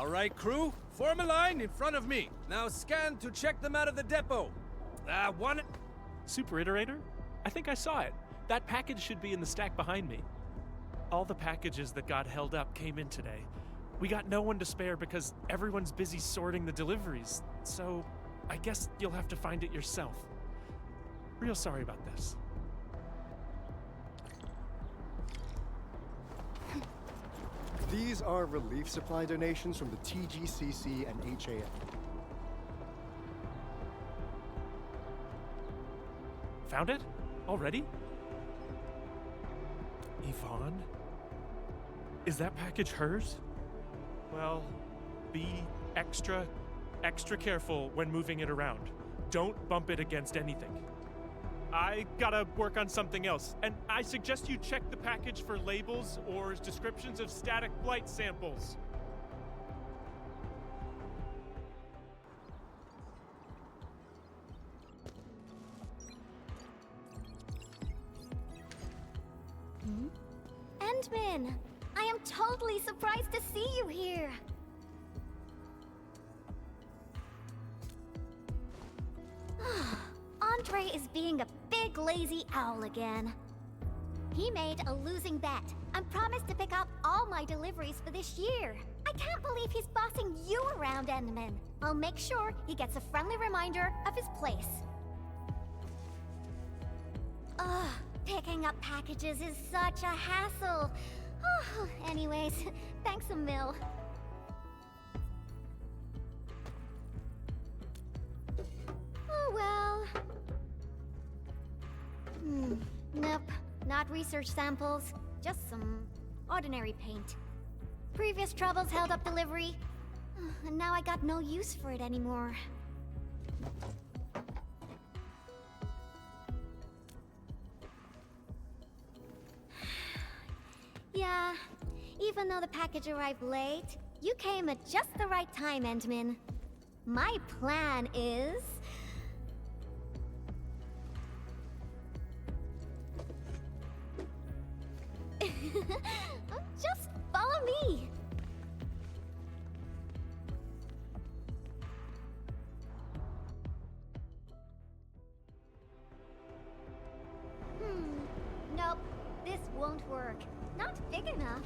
All right, crew, form a line in front of me. Now scan to check them out of the depot. One... Super Iterator? I think I saw it. That package should be in the stack behind me. All the packages that got held up came in today. We got no one to spare because everyone's busy sorting the deliveries, so I guess you'll have to find it yourself. Real sorry about this. These are relief supply donations from the TGCC and HAM. Found it? Already? Yvonne? Is that package hers? Well, be extra careful when moving it around. Don't bump it against anything. I gotta work on something else, and I suggest you check the package for labels or descriptions of static blight samples. Endman! I am totally surprised to see you here! Andre is being a big lazy owl again. He made a losing bet and promised to pick up all my deliveries for this year. I can't believe he's bossing you around, Endman. I'll make sure he gets a friendly reminder of his place. Ugh, picking up packages is such a hassle. Oh, anyways, thanks a mil. Oh well. Nope, not research samples, just some ordinary paint. Previous troubles held up delivery, and now I got no use for it anymore. Yeah, even though the package arrived late, you came at just the right time, Endman. My plan is... just follow me. Nope, this won't work. Not big enough.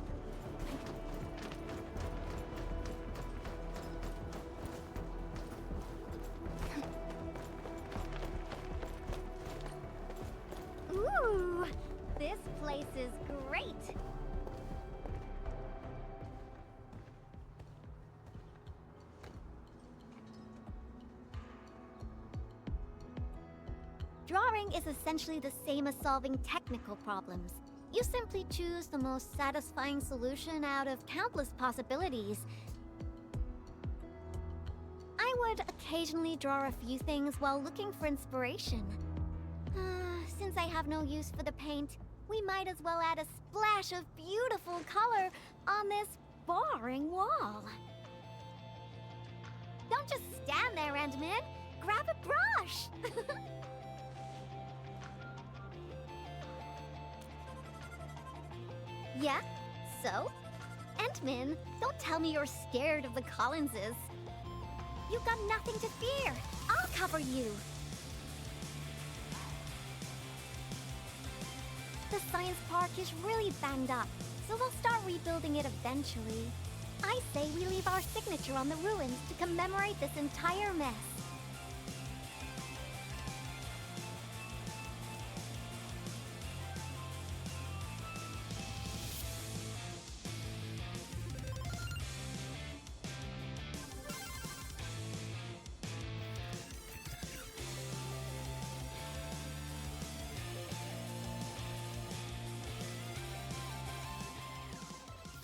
Ooh, this place is great. Drawing is essentially the same as solving technical problems. You simply choose the most satisfying solution out of countless possibilities. I would occasionally draw a few things while looking for inspiration. Since I have no use for the paint, we might as well add a splash of beautiful color on this boring wall. Don't just stand there, Endman. Grab a brush! Yeah? So? Endman, don't tell me you're scared of the Collinses. You've got nothing to fear. I'll cover you. The science park is really banged up, so we'll start rebuilding it eventually. I say we leave our signature on the ruins to commemorate this entire mess.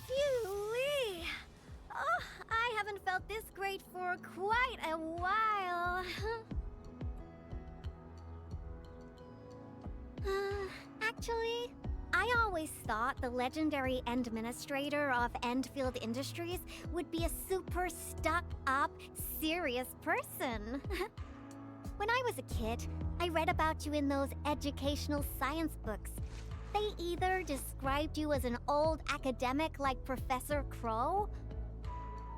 Phew-wee! Oh, I haven't felt this great for quite a while. Actually, I always thought the legendary administrator of Endfield Industries would be a super stuck-up, serious person. When I was a kid, I read about you in those educational science books. They either described you as an old academic like Professor Crow,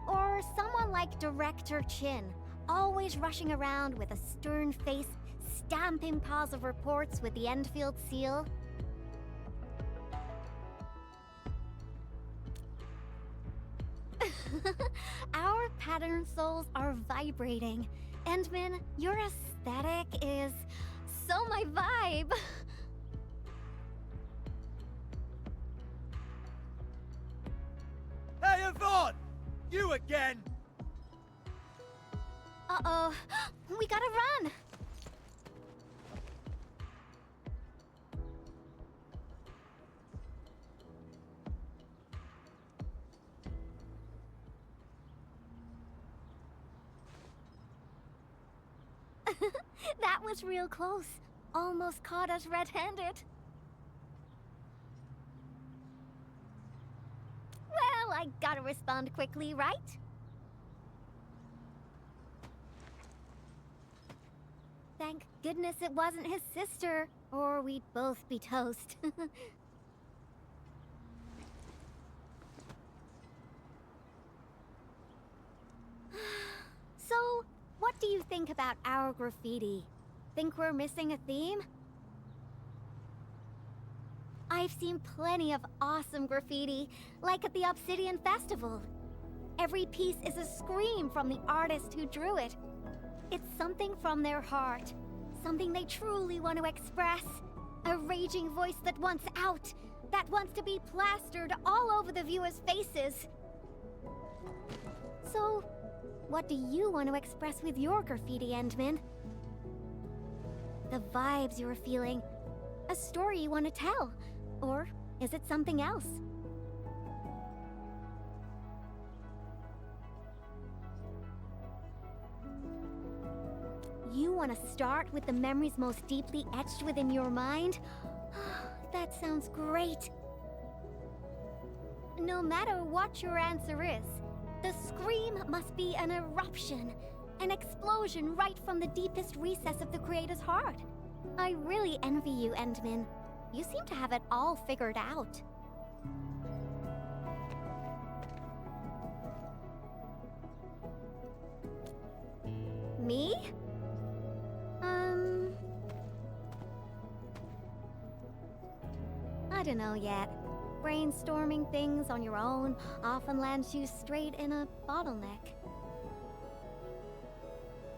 Or someone like Director Chin, always rushing around with a stern face, stamping piles of reports with the Endfield seal? Our pattern souls are vibrating. Endman, your aesthetic is so my vibe. Hey, Yvonne! You again! Uh-oh. We gotta run! That was real close. Almost caught us red-handed. Well, I gotta respond quickly, right? Thank goodness it wasn't his sister, or we'd both be toast. So, what do you think about our graffiti? Think we're missing a theme? I've seen plenty of awesome graffiti, like at the Obsidian Festival. Every piece is a scream from the artist who drew it. It's something from their heart, something they truly want to express. A raging voice that wants out, that wants to be plastered all over the viewers' faces. So, what do you want to express with your graffiti, Endman? The vibes you're feeling, a story you want to tell, or is it something else? You want to start with the memories most deeply etched within your mind? That sounds great. No matter what your answer is, the scream must be an eruption, an explosion right from the deepest recess of the creator's heart. I really envy you, Endman. You seem to have it all figured out. Me? I don't know yet. Brainstorming things on your own often lands you straight in a bottleneck.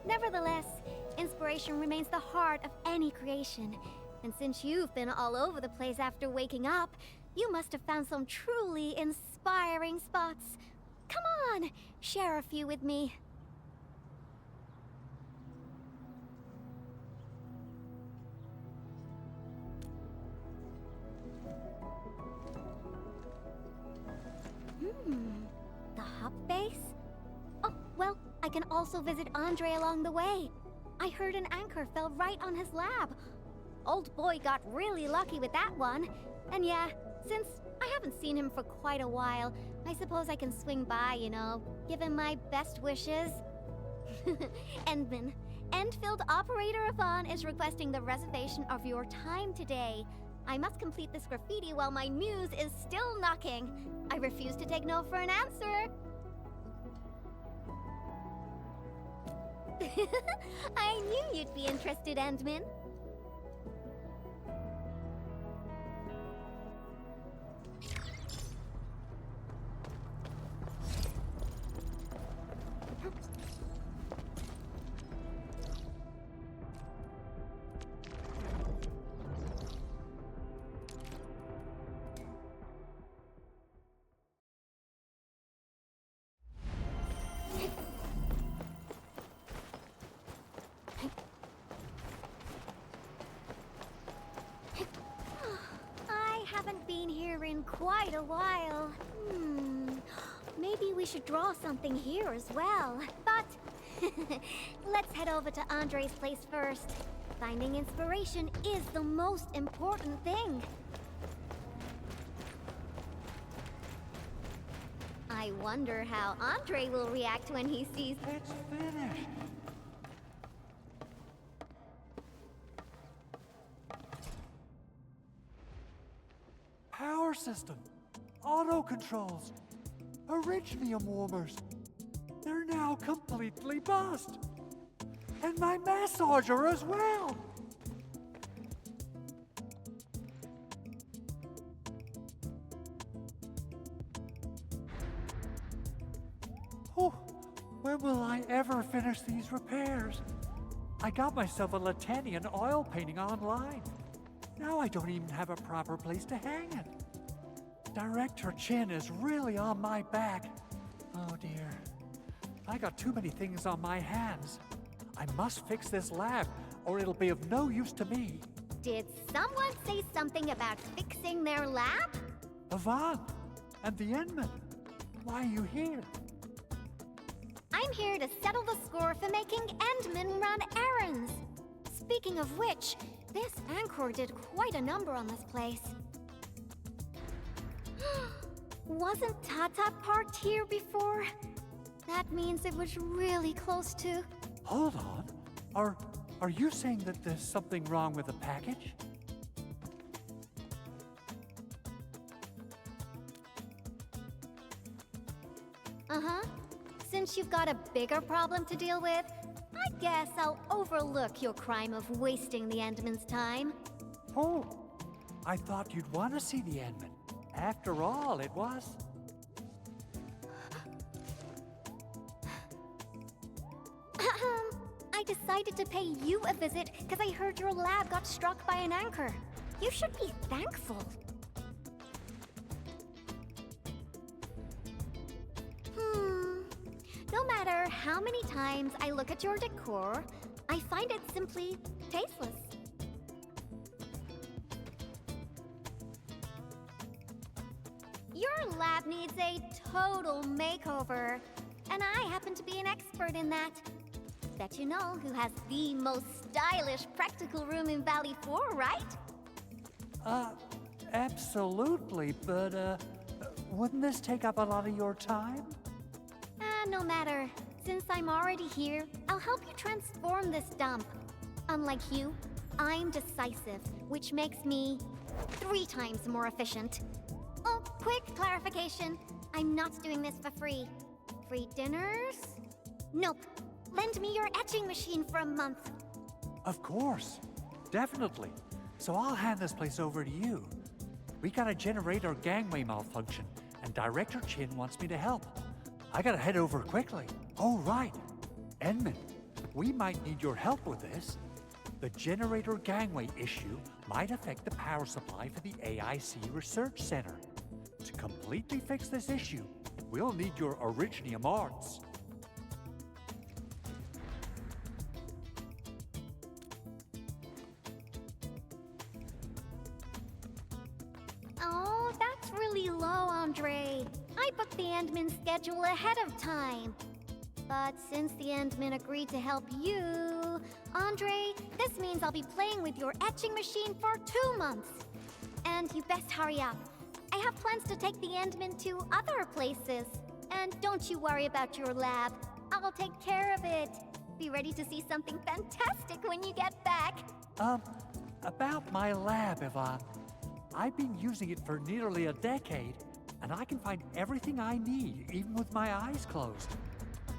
Nevertheless, inspiration remains the heart of any creation. And since you've been all over the place after waking up, you must have found some truly inspiring spots. Come on, share a few with me. The hub base? Oh, well, I can also visit Andre along the way. I heard an anchor fell right on his lab. Old boy got really lucky with that one. And yeah, since I haven't seen him for quite a while, I suppose I can swing by, you know, give him my best wishes. Endman, Endfield Operator Yvonne is requesting the reservation of your time today. I must complete this graffiti while my muse is still knocking. I refuse to take no for an answer. I knew you'd be interested, Endman. Been here in quite a while. Maybe we should draw something here as well. But let's head over to Andre's place first. Finding inspiration is the most important thing. I wonder how Andre will react when he sees It's finished. Power system, auto controls, Originium warmers, They're now completely bust. And my massager as well. Oh, when will I ever finish these repairs? I got myself a Latanian oil painting online. Now I don't even have a proper place to hang it. Director Chin is really on my back. Oh dear. I got too many things on my hands. I must fix this lab, or it'll be of no use to me. Did someone say something about fixing their lab? Yvonne and the Endman. Why are you here? I'm here to settle the score for making Endmen run errands. Speaking of which, this Anchor did quite a number on this place. Wasn't Tata parked here before? That means it was really close to... Hold on. Are you saying that there's something wrong with the package? Uh-huh. Since you've got a bigger problem to deal with, I guess I'll overlook your crime of wasting the Endman's time. Oh, I thought you'd want to see the Endman. After all, it was... I decided to pay you a visit because I heard your lab got struck by an anchor. You should be thankful. No matter how many times I look at your decor, I find it simply tasteless. Your lab needs a total makeover, and I happen to be an expert in that. Bet you know who has the most stylish practical room in Valley 4, right? Absolutely, but, wouldn't this take up a lot of your time? No matter. Since I'm already here, I'll help you transform this dump. Unlike you, I'm decisive, which makes me 3 times more efficient. Oh, quick clarification. I'm not doing this for free. Free dinners? Nope. Lend me your etching machine for a month. Of course. Definitely. So I'll hand this place over to you. We got a generator gangway malfunction, and Director Chin wants me to help. I gotta head over quickly. Oh, right. Endman, we might need your help with this. The generator gangway issue might affect the power supply for the AIC Research Center. To completely fix this issue, we'll need your Originium arts. Oh, that's really low, Andre. I booked the Endman schedule ahead of time. But since the Endman agreed to help you, Andre, this means I'll be playing with your etching machine for 2 months. And you best hurry up. I have plans to take the Endman to other places. And don't you worry about your lab. I'll take care of it. Be ready to see something fantastic when you get back. About my lab, Yvonne. I've been using it for nearly a decade, and I can find everything I need, even with my eyes closed.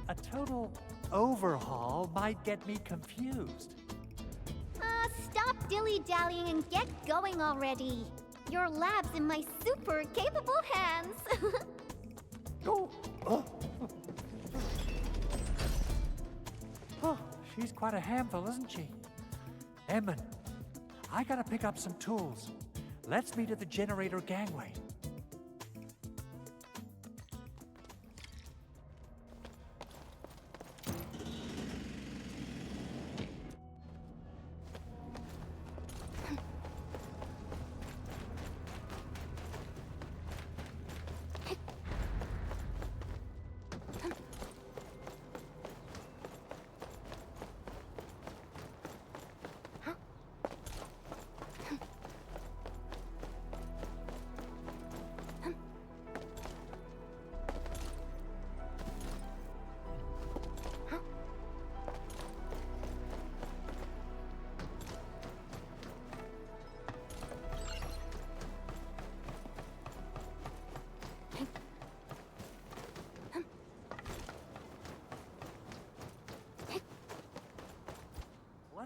A total overhaul might get me confused. Stop dilly-dallying and get going already. Your lab's in my super capable hands. Oh, she's quite a handful, isn't she? Emman, I gotta pick up some tools. Let's meet at the generator gangway.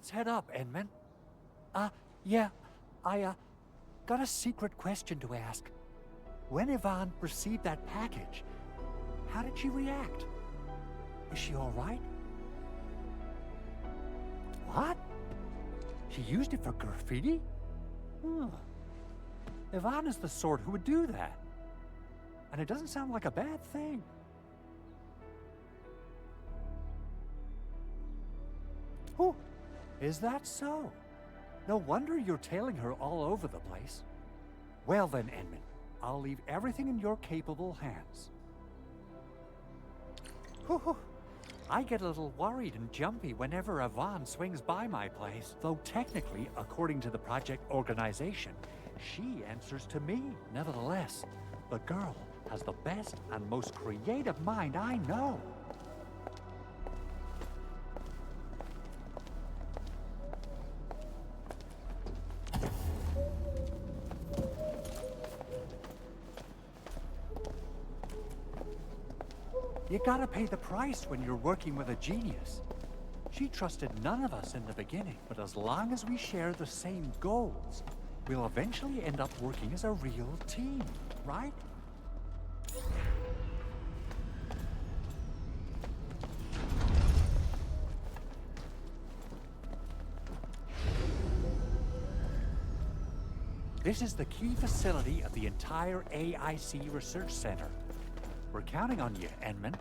Let's head up, Edmund. Yeah, I got a secret question to ask. When Yvonne received that package, how did she react? Is she all right? What? She used it for graffiti? Yvonne is the sort who would do that. And it doesn't sound like a bad thing. Oh, is that so? No wonder you're tailing her all over the place. Well then, Edmund, I'll leave everything in your capable hands. Whew. I get a little worried and jumpy whenever Yvonne swings by my place. Though technically, according to the project organization, she answers to me. Nevertheless, the girl has the best and most creative mind I know. You gotta pay the price when you're working with a genius. She trusted none of us in the beginning, but as long as we share the same goals, we'll eventually end up working as a real team, right? This is the key facility of the entire AIC Research Center. We're counting on you, Edmund.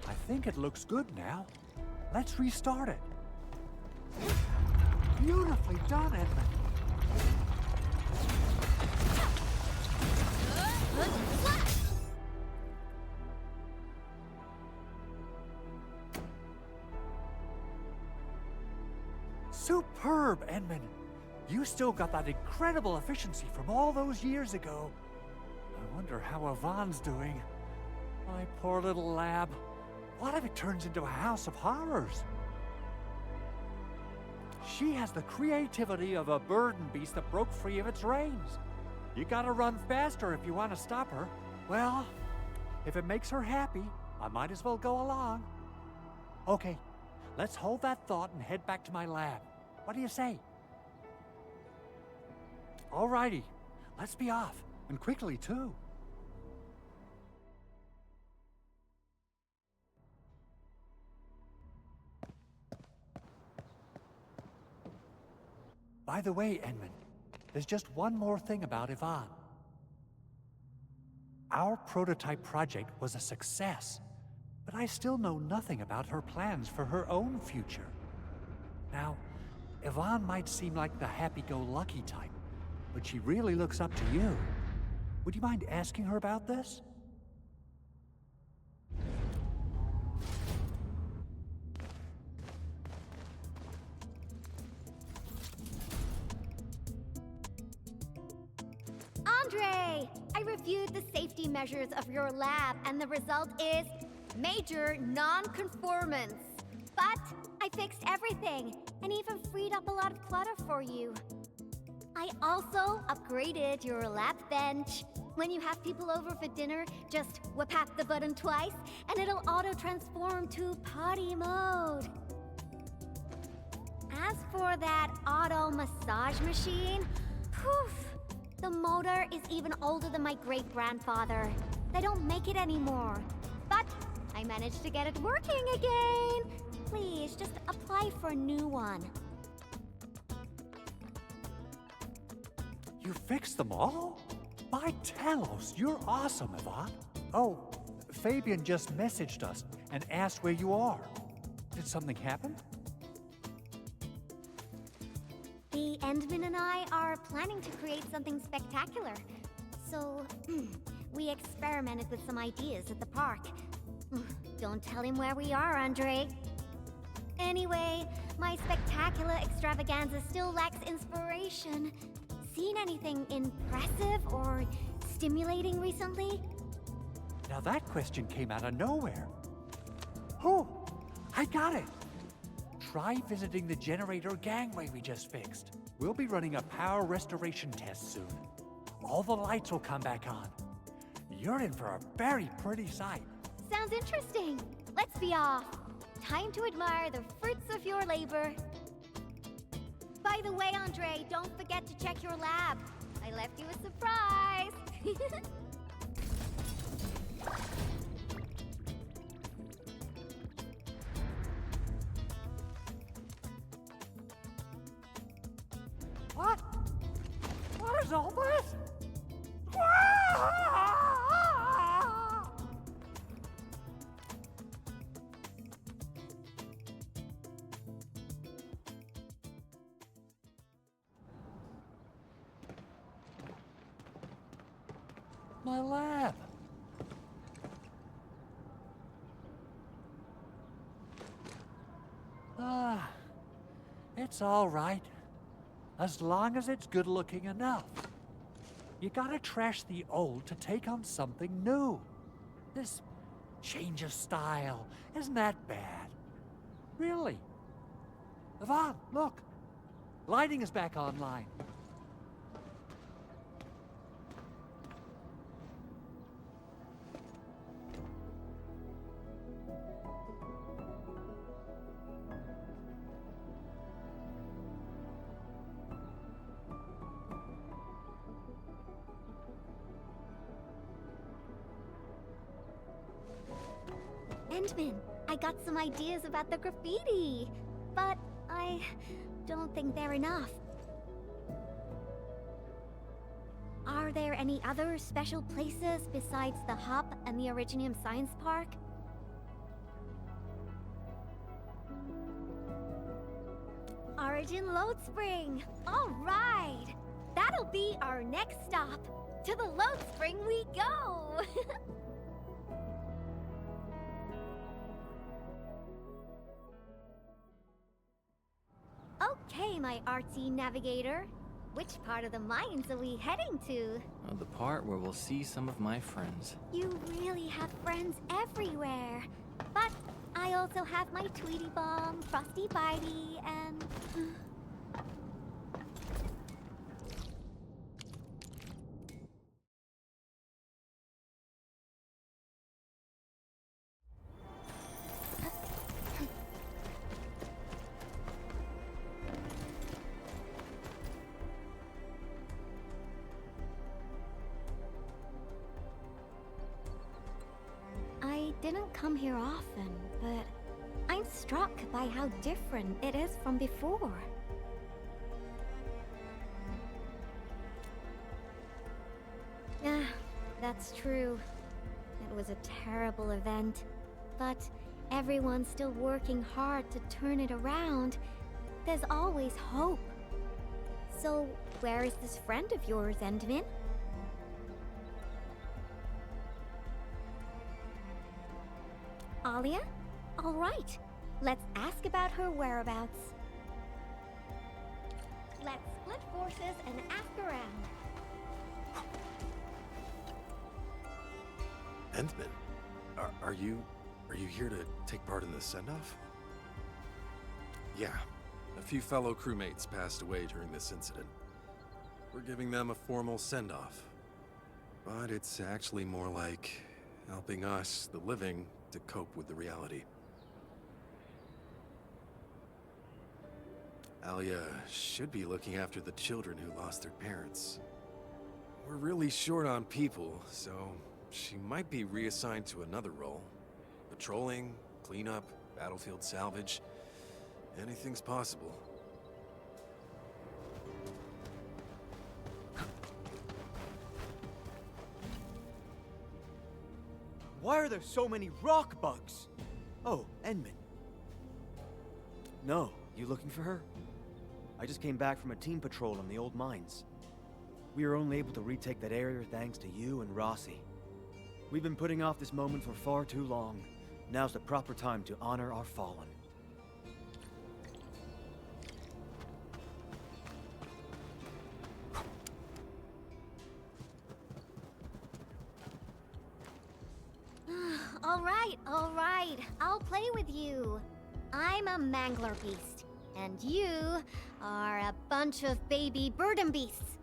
I think it looks good now. Let's restart it. Beautifully done, Edmund. Superb, Edmund. You still got that incredible efficiency from all those years ago. I wonder how Yvonne's doing. My poor little lab. What if it turns into a house of horrors? She has the creativity of a burden beast that broke free of its reins. You gotta run faster if you want to stop her. Well, if it makes her happy, I might as well go along. Okay, let's hold that thought and head back to my lab. What do you say? Alrighty, let's be off, and quickly too. By the way, Edmund, there's just one more thing about Yvonne. Our prototype project was a success, but I still know nothing about her plans for her own future. Now, Yvonne might seem like the happy-go-lucky type, but she really looks up to you. Would you mind asking her about this? Andre! I reviewed the safety measures of your lab, and the result is major non-conformance. But I fixed everything, and even freed up a lot of clutter for you. I also upgraded your lab bench. When you have people over for dinner, just tap the button twice, and it'll auto-transform to potty mode. As for that auto massage machine, poof, the motor is even older than my great-grandfather. They don't make it anymore. But I managed to get it working again. Please, just apply for a new one. You fixed them all? By Talos, you're awesome, Yvonne. Oh, Fabian just messaged us and asked where you are. Did something happen? The Endman and I are planning to create something spectacular. So, we experimented with some ideas at the park. Don't tell him where we are, Andre. Anyway, my spectacular extravaganza still lacks inspiration. Seen anything impressive or stimulating recently? Now that question came out of nowhere. Oh, I got it. try visiting the generator gangway we just fixed. We'll be running a power restoration test soon. All the lights will come back on. You're in for a very pretty sight. Sounds interesting. Let's be off. Time to admire the fruits of your labor. By the way, Andre, don't forget to check your lab. I left you a surprise. What? What is all this? My lab. It's all right. As long as it's good looking enough. You gotta trash the old to take on something new. This change of style isn't that bad. Really. Yvonne, look. Lighting is back online. Endman, I got some ideas about the graffiti, but I don't think they're enough. Are there any other special places besides the hub and the Originium Science Park? Origin Load Spring! All right! That'll be our next stop. To the Load Spring we go! Okay, my artsy navigator. Which part of the mines are we heading to? The part where we'll see some of my friends. You really have friends everywhere. But I also have my Tweety Bomb, Frosty Bitey, and... I didn't come here often, but I'm struck by how different it is from before. Yeah, that's true. It was a terrible event, but everyone's still working hard to turn it around. There's always hope. So, where is this friend of yours, Endman? Alia? All right. Let's ask about her whereabouts. Let's split forces and ask around. Endman, are you here to take part in the send-off? Yeah, a few fellow crewmates passed away during this incident. We're giving them a formal send-off. But it's actually more like helping us, the living, to cope with the reality. Alia should be looking after the children who lost their parents. We're really short on people, so she might be reassigned to another role. Patrolling, cleanup, battlefield salvage. Anything's possible. Why are there so many rock bugs? Oh, Endman. No, you looking for her? I just came back from a team patrol in the old mines. We were only able to retake that area thanks to you and Rossi. We've been putting off this moment for far too long. Now's the proper time to honor our fallen. All right. I'll play with you. I'm a mangler beast, and you are a bunch of baby burden beasts.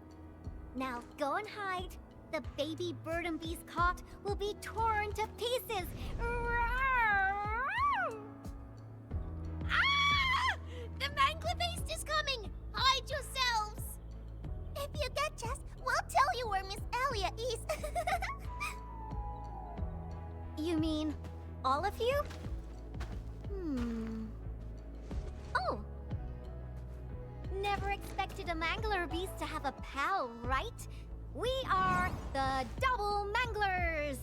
Now go and hide. The baby burden beast caught will be torn to pieces. Ah! The mangler beast is coming! Hide yourselves! If you catch us, we'll tell you where Miss Alia is. You mean all of you? Oh. Never expected a mangler beast to have a pal, right? We are the Double Manglers!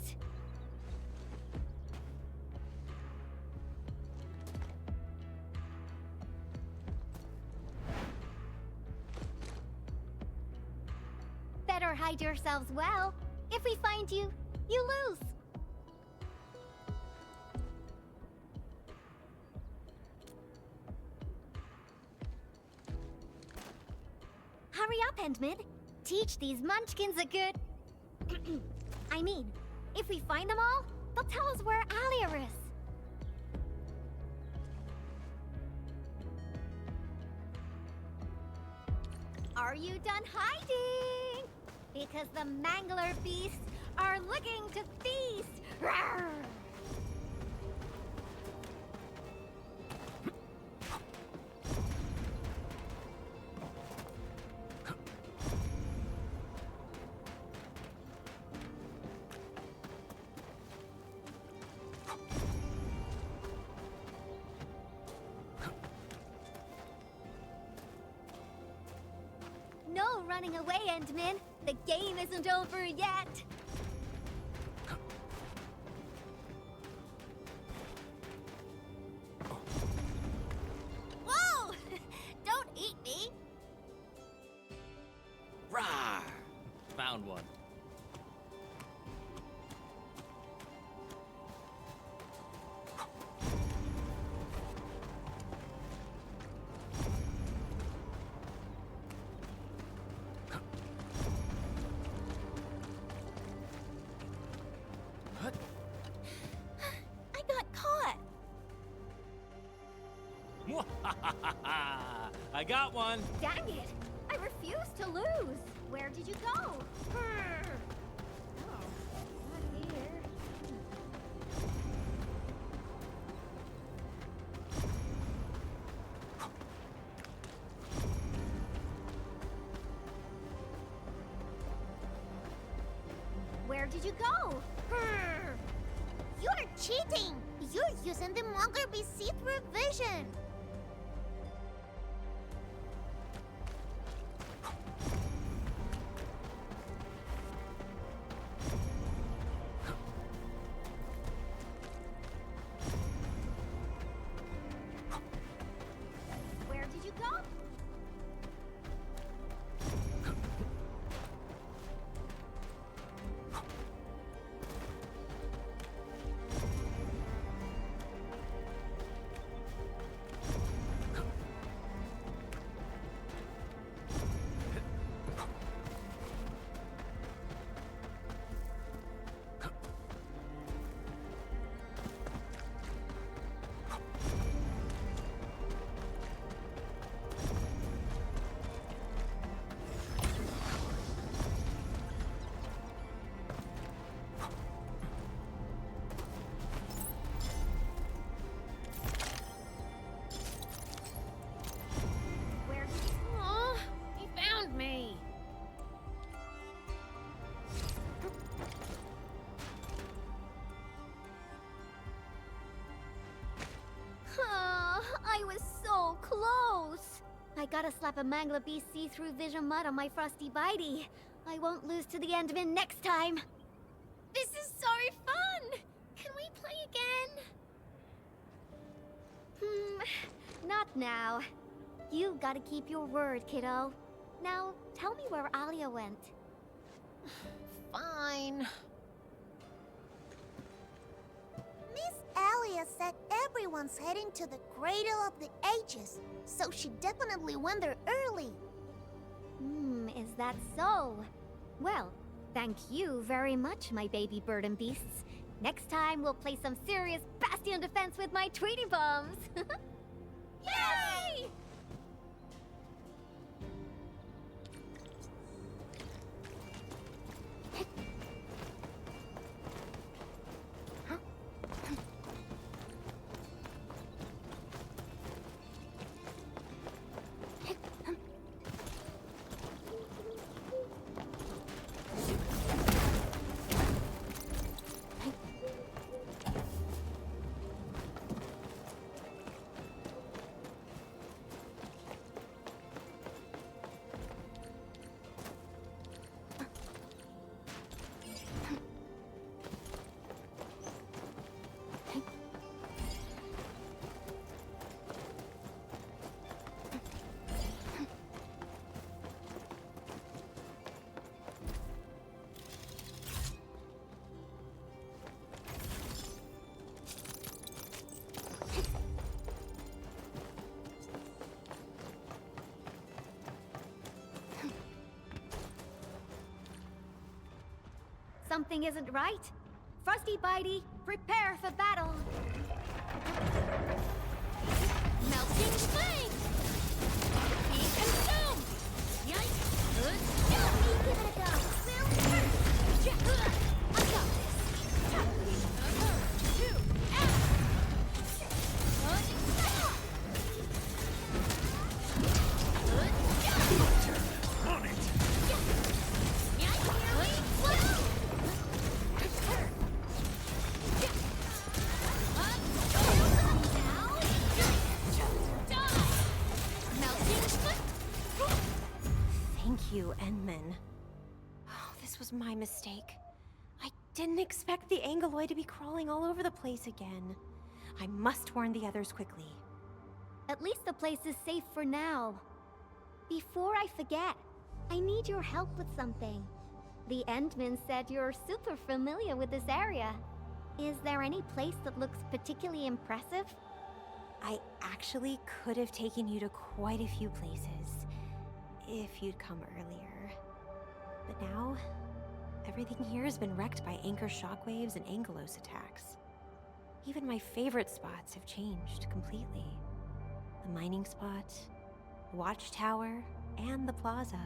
Better hide yourselves well. If we find you, you lose. Hurry up, Endman. Teach these munchkins a good... I mean, if we find them all, they'll tell us where Alia is. Are you done hiding? Because the mangler beasts are looking to feast! Rawr! No running away, Endman. The game isn't over yet. Whoa! Don't eat me. Rah! Found one. I got caught. I got one. Dang it! I refuse to lose. Where did you go? Oh, not here. Where did you go? You're cheating. You're using the mangler beast see-through vision. Where did you go? Where did you... Aw, he found me. I was so close. I gotta slap a mangler beast see-through vision mud on my frosty bitey. I won't lose to the Endman next time. This is so fun. Can we play again? Not now. You gotta keep your word, kiddo. Now, tell me where Alia went. Fine. Miss Alia said everyone's heading to the Cradle of the Ages, so she definitely went there early. Is that so? Well, thank you very much, my baby bird and beasts. Next time, we'll play some serious bastion defense with my Tweety bombs. Yay! Something isn't right. Frosty Bitey, prepare for battle. Melting flame! Be consumed! Yikes! Give it a go. I got this. On it! Thank you, Endman. Oh, this was my mistake. I didn't expect the Angeloid to be crawling all over the place again. I must warn the others quickly. At least the place is safe for now. Before I forget, I need your help with something. The Endman said you're super familiar with this area. Is there any place that looks particularly impressive? I actually could have taken you to quite a few places, if you'd come earlier. But now, everything here has been wrecked by anchor shockwaves and Angelos attacks. Even my favorite spots have changed completely. The mining spot, the watchtower, and the plaza.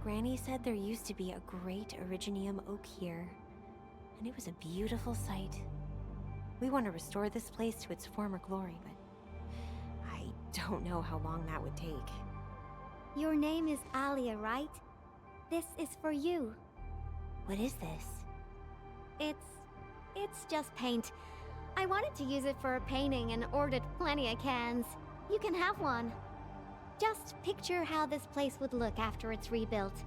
Granny said there used to be a great Originium oak here, and it was a beautiful sight. We want to restore this place to its former glory, but I don't know how long that would take. Your name is Alia, right? This is for you. What is this? It's just paint. I wanted to use it for a painting and ordered plenty of cans. You can have one. Just picture how this place would look after it's rebuilt.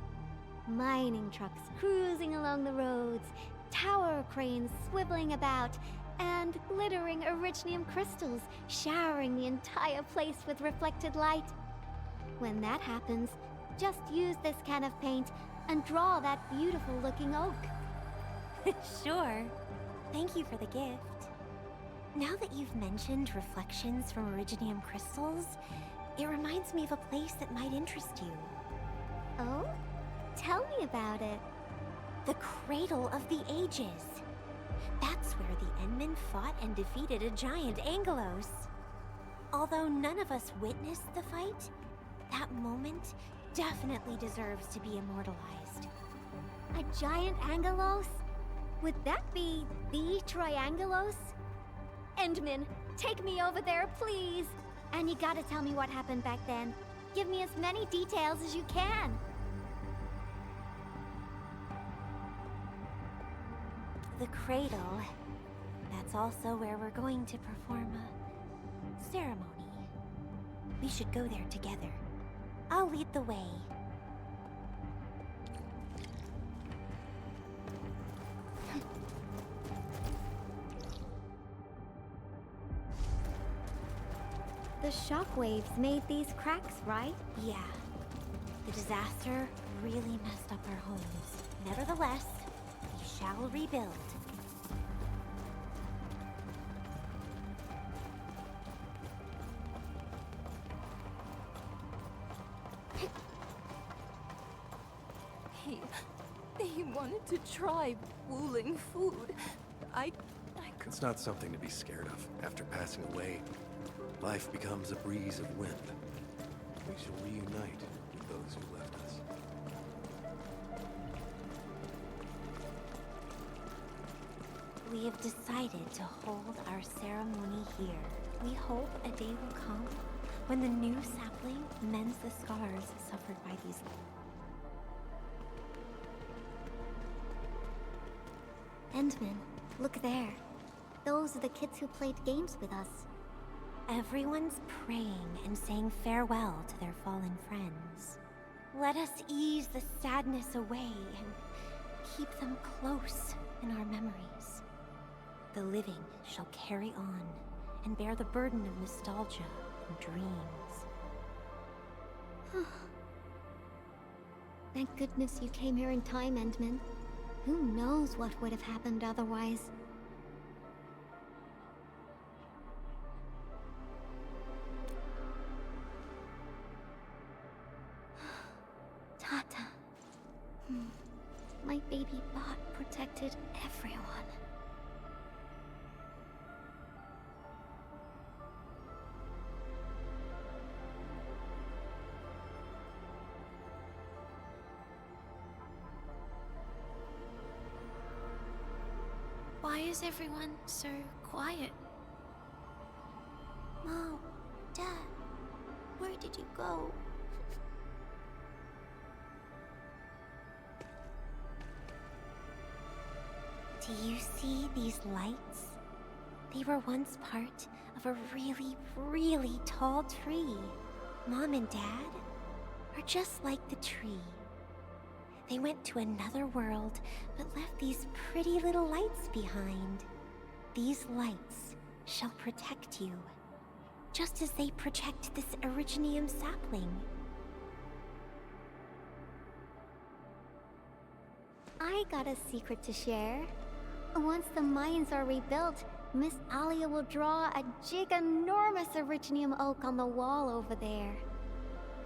Mining trucks cruising along the roads, tower cranes swiveling about, and glittering Originium crystals showering the entire place with reflected light. When that happens, just use this can of paint and draw that beautiful looking oak. Sure. Thank you for the gift. Now that you've mentioned reflections from Originium crystals, it reminds me of a place that might interest you. Oh? Tell me about it. The Cradle of the Ages. That's where the Endmen fought and defeated a giant Angelos. Although none of us witnessed the fight, that moment definitely deserves to be immortalized. A giant Angelos? Would that be the Triangelos? Endman, take me over there, please! And you gotta tell me what happened back then. Give me as many details as you can. The Cradle. That's also where we're going to perform a ceremony. We should go there together. I'll lead the way. The shockwaves made these cracks, right? Yeah. The disaster really messed up our homes. Nevertheless, we shall rebuild. He wanted to try Wuling food. I It's not something to be scared of. After passing away, life becomes a breeze of wind. We shall reunite with those who left us. We have decided to hold our ceremony here. We hope a day will come when the new sapling mends the scars suffered by these. Endman, look there. Those are the kids who played games with us. Everyone's praying and saying farewell to their fallen friends. Let us ease the sadness away and keep them close in our memories. The living shall carry on and bear the burden of nostalgia and dreams. Thank goodness you came here in time, Endman. Who knows what would have happened otherwise? Tata. My baby bot protected everyone. Why is everyone so quiet? Mom, Dad, where did you go? Do you see these lights? They were once part of a really, really tall tree. Mom and Dad are just like the tree. They went to another world, but left these pretty little lights behind. These lights shall protect you, just as they protect this Originium sapling. I got a secret to share. Once the mines are rebuilt, Miss Alia will draw a giganormous Originium oak on the wall over there.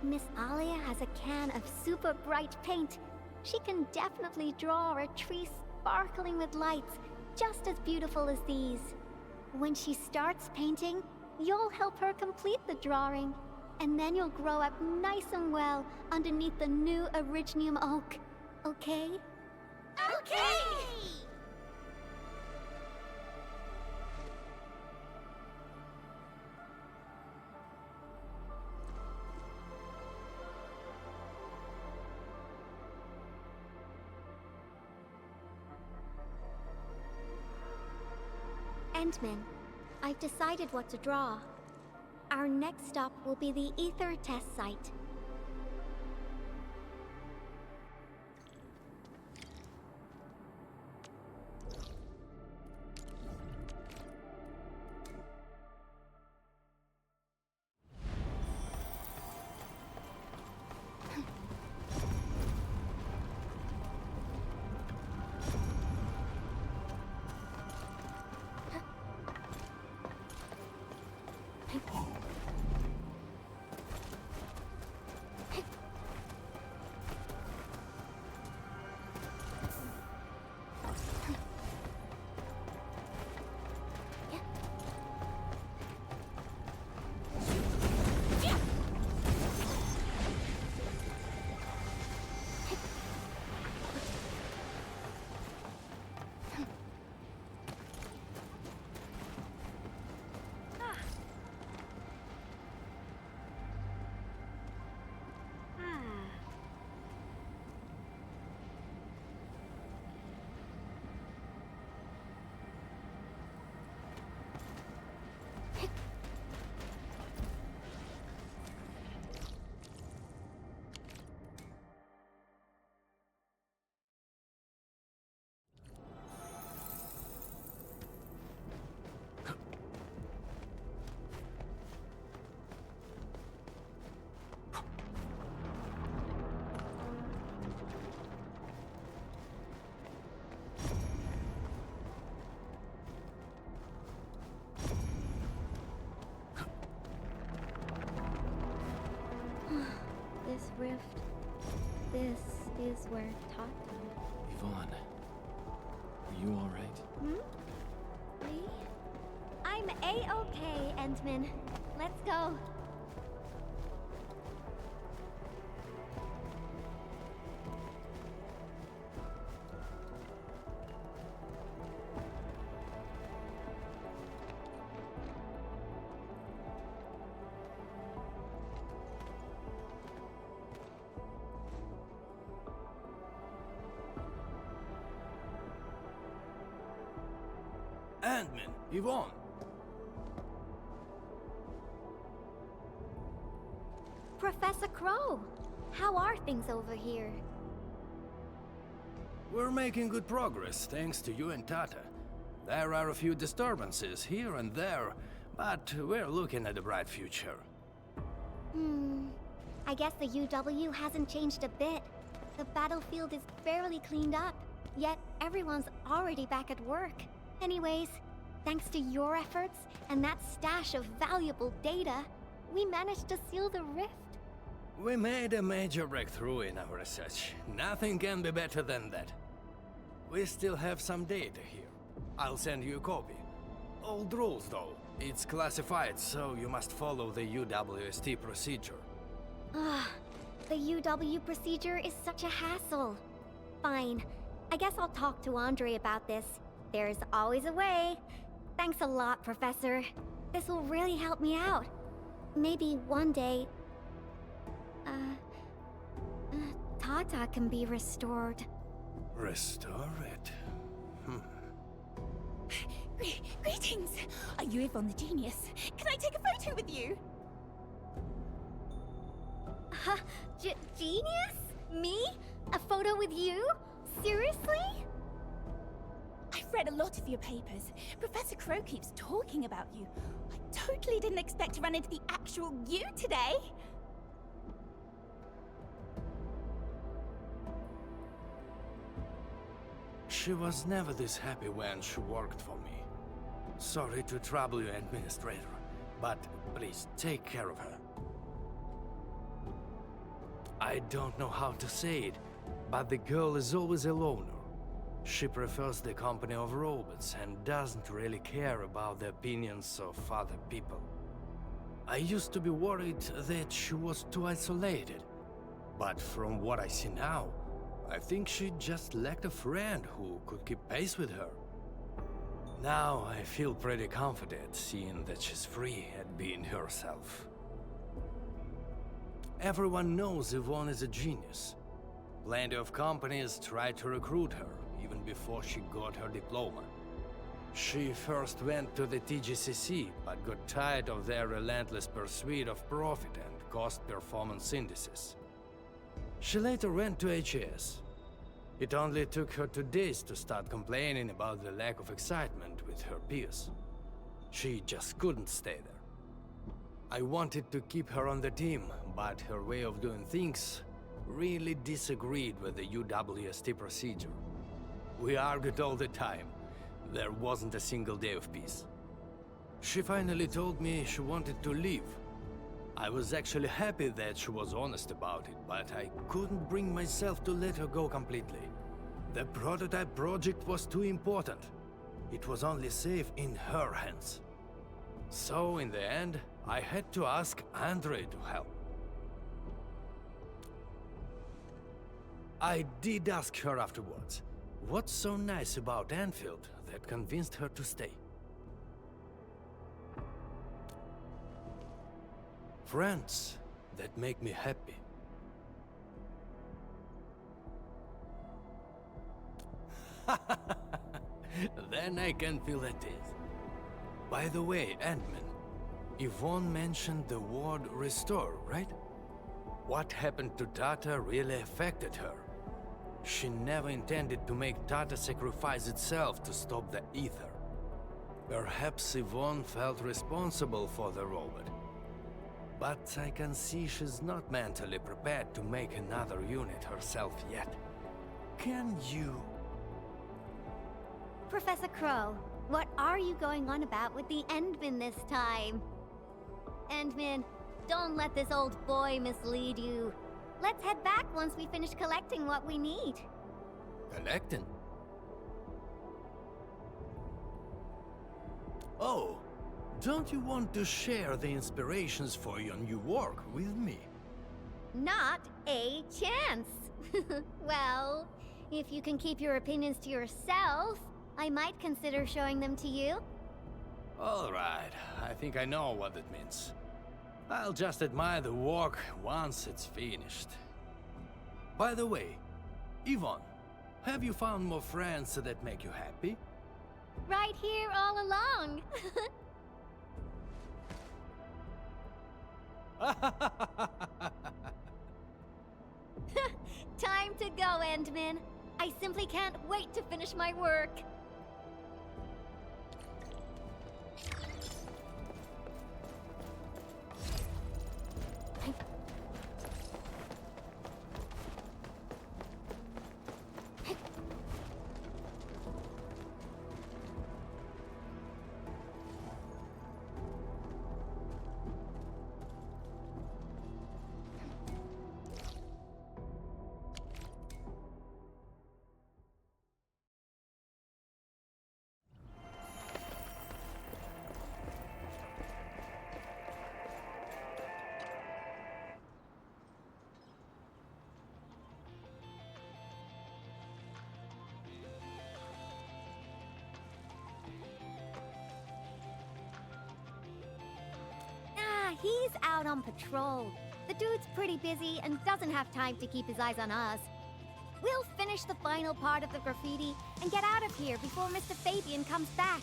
Miss Alia has a can of super bright paint. She can definitely draw a tree sparkling with lights, just as beautiful as these. When she starts painting, you'll help her complete the drawing. And then you'll grow up nice and well underneath the new Originium oak. Okay? Okay! Endman, I've decided what to draw. Our next stop will be the Ether test site. This rift, this is where Tata... We've Yvonne, are you alright? Me? I'm A-okay, Endman. Let's go. Endman, Yvonne. Professor Crow, how are things over here? We're making good progress, thanks to you and Tata. There are a few disturbances here and there, but we're looking at a bright future. I guess the UW hasn't changed a bit. The battlefield is barely cleaned up, yet everyone's already back at work. Anyways, thanks to your efforts and that stash of valuable data, we managed to seal the rift. We made a major breakthrough in our research. Nothing can be better than that. We still have some data here. I'll send you a copy. Old rules, though. It's classified, so you must follow the UWST procedure. The UW procedure is such a hassle. Fine. I guess I'll talk to Andre about this. There's always a way. Thanks a lot, Professor. This will really help me out. Maybe one day... Tata can be restored. Restore it? Greetings! Are you Yvonne the Genius? Can I take a photo with you? Genius? Me? A photo with you? Seriously? I've read a lot of your papers. Professor Crow keeps talking about you. I totally didn't expect to run into the actual you today. She was never this happy when she worked for me. Sorry to trouble you, Administrator, but please take care of her. I don't know how to say it, but the girl is always a loner. She prefers the company of robots and doesn't really care about the opinions of other people. I used to be worried that she was too isolated, but from what I see now, I think she just lacked a friend who could keep pace with her. Now I feel pretty confident seeing that she's free at being herself. Everyone knows Yvonne is a genius. Plenty of companies tried to recruit her, even before she got her diploma. She first went to the TGCC, but got tired of their relentless pursuit of profit and cost performance indices. She later went to HAS. It only took her 2 days to start complaining about the lack of excitement with her peers. She just couldn't stay there. I wanted to keep her on the team, but her way of doing things really disagreed with the UWST procedure. We argued all the time. There wasn't a single day of peace. She finally told me she wanted to leave. I was actually happy that she was honest about it, but I couldn't bring myself to let her go completely. The Prototype project was too important. It was only safe in her hands. So, in the end, I had to ask Andre to help. I did ask her afterwards, what's so nice about Endfield that convinced her to stay? Friends that make me happy. Then I can feel it is. By the way, Ant-Man, Yvonne mentioned the word restore, right? What happened to Tata really affected her. She never intended to make Tata sacrifice itself to stop the ether. Perhaps Yvonne felt responsible for the robot. But I can see she's not mentally prepared to make another unit herself yet. Can you? Professor Crow, what are you going on about with the Endman this time? Endman, don't let this old boy mislead you. Let's head back once we finish collecting what we need. Collecting? Oh, don't you want to share the inspirations for your new work with me? Not a chance. Well, if you can keep your opinions to yourself, I might consider showing them to you. All right, I think I know what it means. I'll just admire the work once it's finished. By the way, Yvonne, have you found more friends that make you happy? Right here all along. Time to go, Endman. I simply can't wait to finish my work. He's out on patrol. The dude's pretty busy and doesn't have time to keep his eyes on us. We'll finish the final part of the graffiti and get out of here before Mr. Fabian comes back.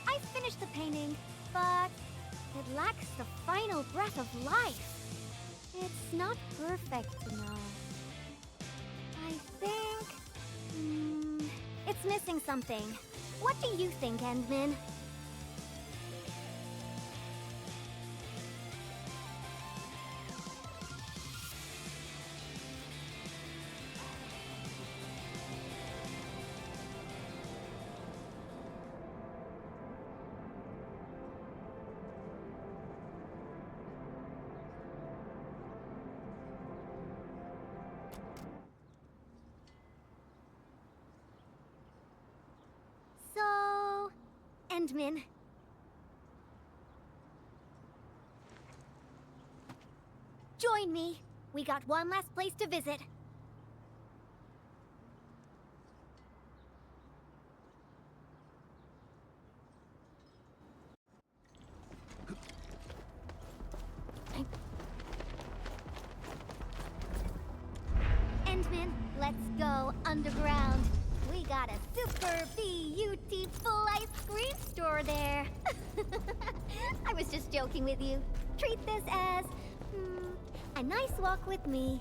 I finished the painting, but it lacks the final breath of life. It's not perfect, no. I think... it's missing something. What do you think, Endman? Endman. Join me. We got one last place to visit. Endman, let's go underground. We got a super beautiful ice cream store there. I was just joking with you. Treat this as, a nice walk with me.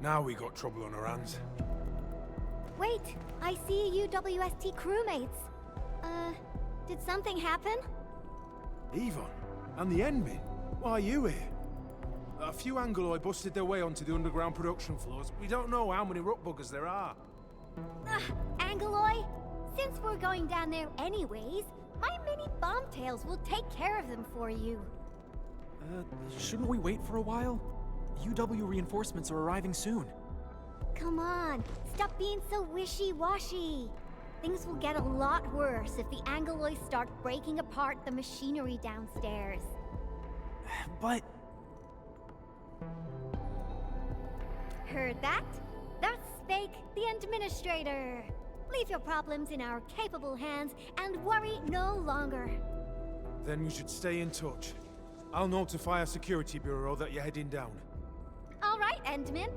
Now we got trouble on our hands. Wait, I see UWST crewmates. Did something happen? Yvonne, and the Endman? Why are you here? A few Angoloi busted their way onto the underground production floors. We don't know how many rock buggers there are. Angoloi? Since we're going down there anyways, my mini bombtails will take care of them for you. Shouldn't we wait for a while? UW reinforcements are arriving soon. Come on, stop being so wishy-washy. Things will get a lot worse if the Angoloi start breaking apart the machinery downstairs. But... Heard that? That's Spake, the Administrator. Leave your problems in our capable hands and worry no longer. Then we should stay in touch. I'll notify our security bureau that you're heading down. All right, Endman.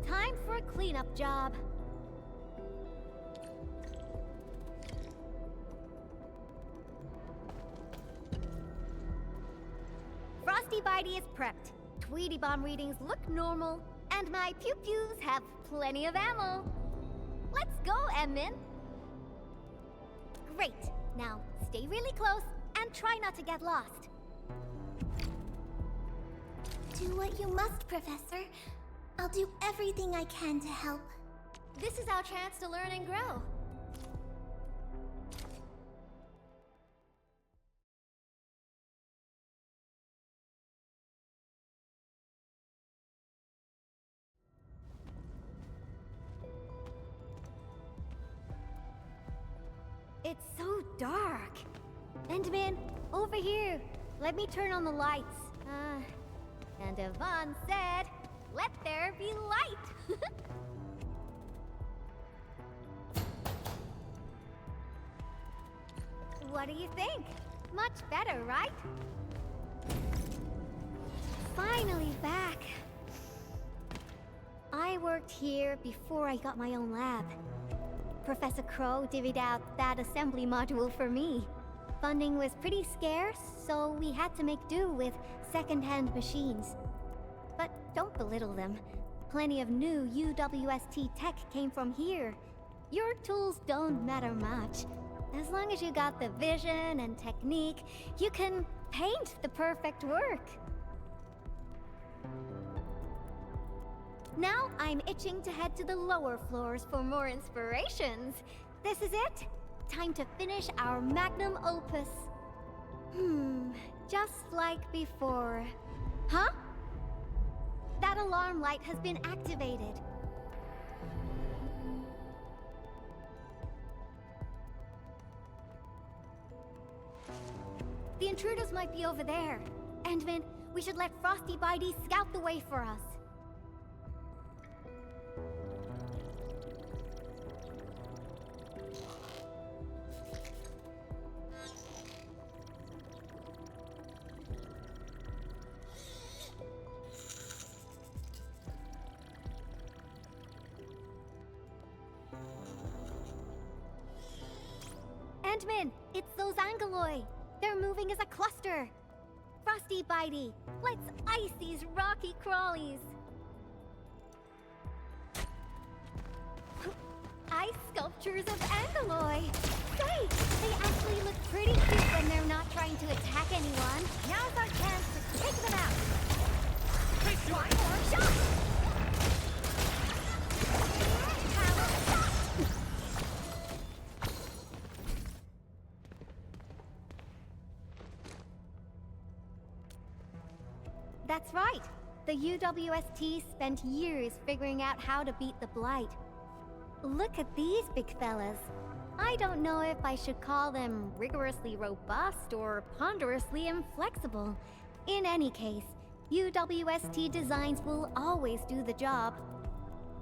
Time for a cleanup job. Frosty Bitey is prepped. Tweety Bomb readings look normal. And my pew-pews have plenty of ammo. Let's go, Edmund. Great. Now, stay really close and try not to get lost. Do what you must, Professor. I'll do everything I can to help. This is our chance to learn and grow. It's so dark. Endman, over here. Let me turn on the lights. And Yvonne said, let there be light. What do you think? Much better, right? Finally back. I worked here before I got my own lab. Professor Crow divvied out that assembly module for me. Funding was pretty scarce, so we had to make do with second-hand machines. But don't belittle them. Plenty of new UWST tech came from here. Your tools don't matter much. As long as you got the vision and technique, you can paint the perfect work. Now I'm itching to head to the lower floors for more inspirations. This is it. Time to finish our magnum opus. Just like before. Huh? That alarm light has been activated. The intruders might be over there. Endman, we should let Frosty Bitey scout the way for us. Endman, it's those Angoloi. They're moving as a cluster. Frosty Bitey, let's ice these rocky crawlies. Ice sculptures of Angoloi. Say, they actually look pretty cute when they're not trying to attack anyone. Now's our chance to take them out. Take one more shot. Power shot. That's right. The UWST spent years figuring out how to beat the Blight. Look at these big fellas. I don't know if I should call them rigorously robust or ponderously inflexible. In any case, UWST designs will always do the job.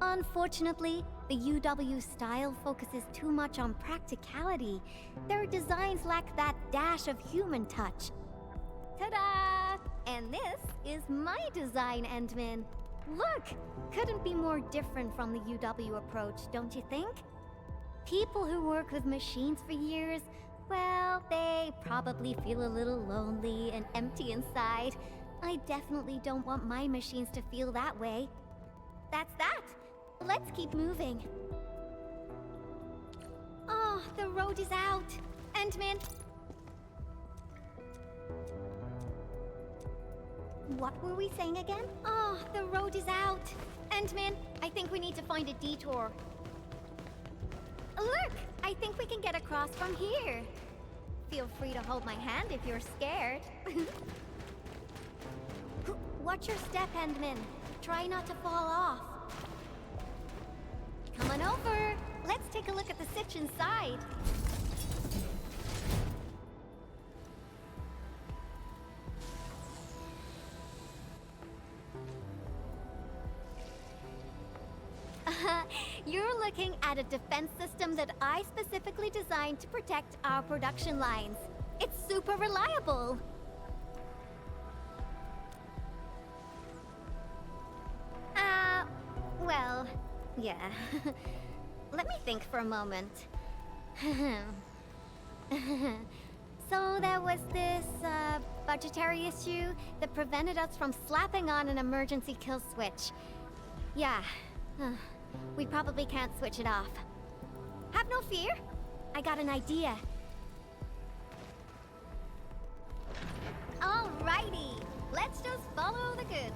Unfortunately, the UW style focuses too much on practicality. Their designs lack that dash of human touch. Ta-da! And this is my design, Endman. Look! Couldn't be more different from the UW approach, don't you think? People who work with machines for years, well, they probably feel a little lonely and empty inside. I definitely don't want my machines to feel that way. That's that! Let's keep moving. Oh, the road is out! Endman! What were we saying again? Oh, the road is out. Endman, I think we need to find a detour. Look! I think we can get across from here. Feel free to hold my hand if you're scared. Watch your step, Endman. Try not to fall off. Come on over. Let's take a look at the sitch inside. You're looking at a defense system that I specifically designed to protect our production lines. It's super reliable. Well, yeah. Let me think for a moment. So there was this, budgetary issue that prevented us from slapping on an emergency kill switch. Yeah. We probably can't switch it off. Have no fear. I got an idea. Alrighty. Let's just follow the goods.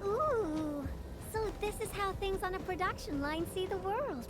Ooh, so this is how things on a production line see the world.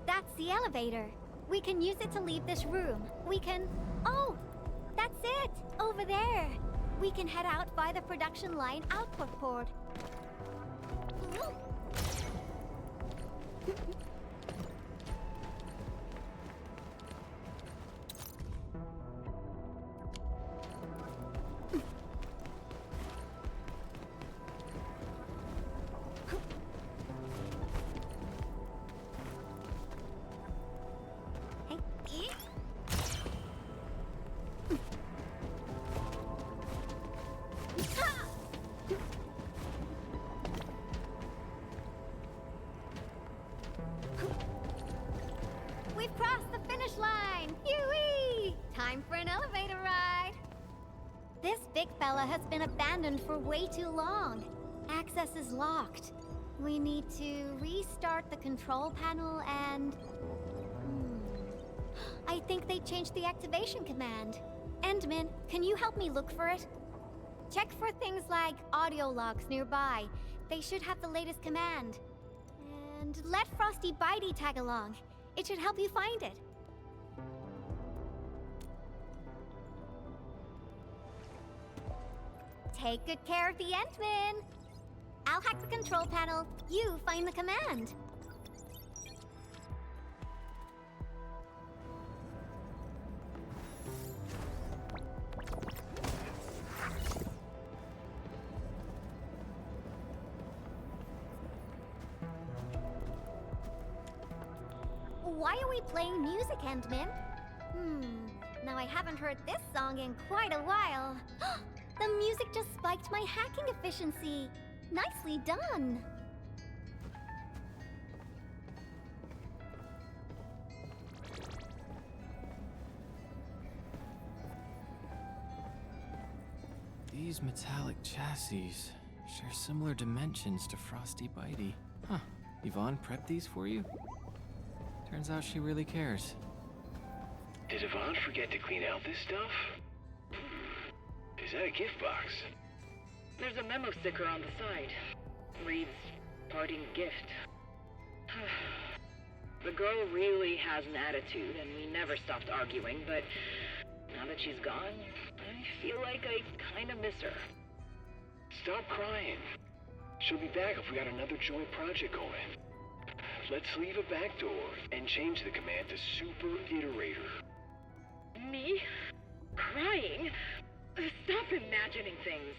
That's the elevator. We can use it to leave this room. We can... Oh! That's it! Over there! We can head out by the production line output port. We've crossed the finish line! Yoo-wee! Time for an elevator ride! This big fella has been abandoned for way too long. Access is locked. We need to restart the control panel and... I think they changed the activation command. Endman, can you help me look for it? Check for things like audio logs nearby. They should have the latest command. And let Frosty Bitey tag along. It should help you find it. Take good care of the Endman. I'll hack the control panel. You find the command. Why are we playing music, Endman? Now I haven't heard this song in quite a while. The music just spiked my hacking efficiency. Nicely done. These metallic chassis share similar dimensions to Frosty Bitey. Huh. Yvonne prepped these for you? Turns out she really cares. Did Yvonne forget to clean out this stuff? Is that a gift box? There's a memo sticker on the side. Reads, parting gift. The girl really has an attitude, and we never stopped arguing, but now that she's gone, I feel like I kinda miss her. Stop crying. She'll be back if we got another joint project going. Let's leave a back door and change the command to Super Iterator. Me? Crying? Stop imagining things.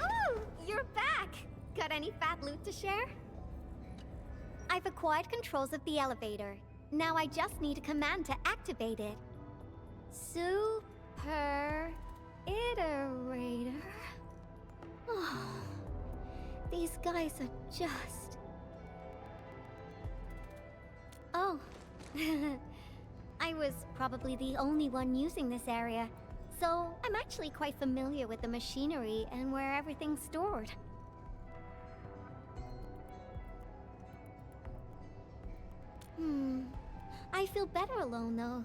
Ooh, you're back! Got any fat loot to share? I've acquired controls of the elevator. Now I just need a command to activate it. Super Iterator. Oh, these guys are just... Oh. I was probably the only one using this area, so I'm actually quite familiar with the machinery and where everything's stored. I feel better alone, though.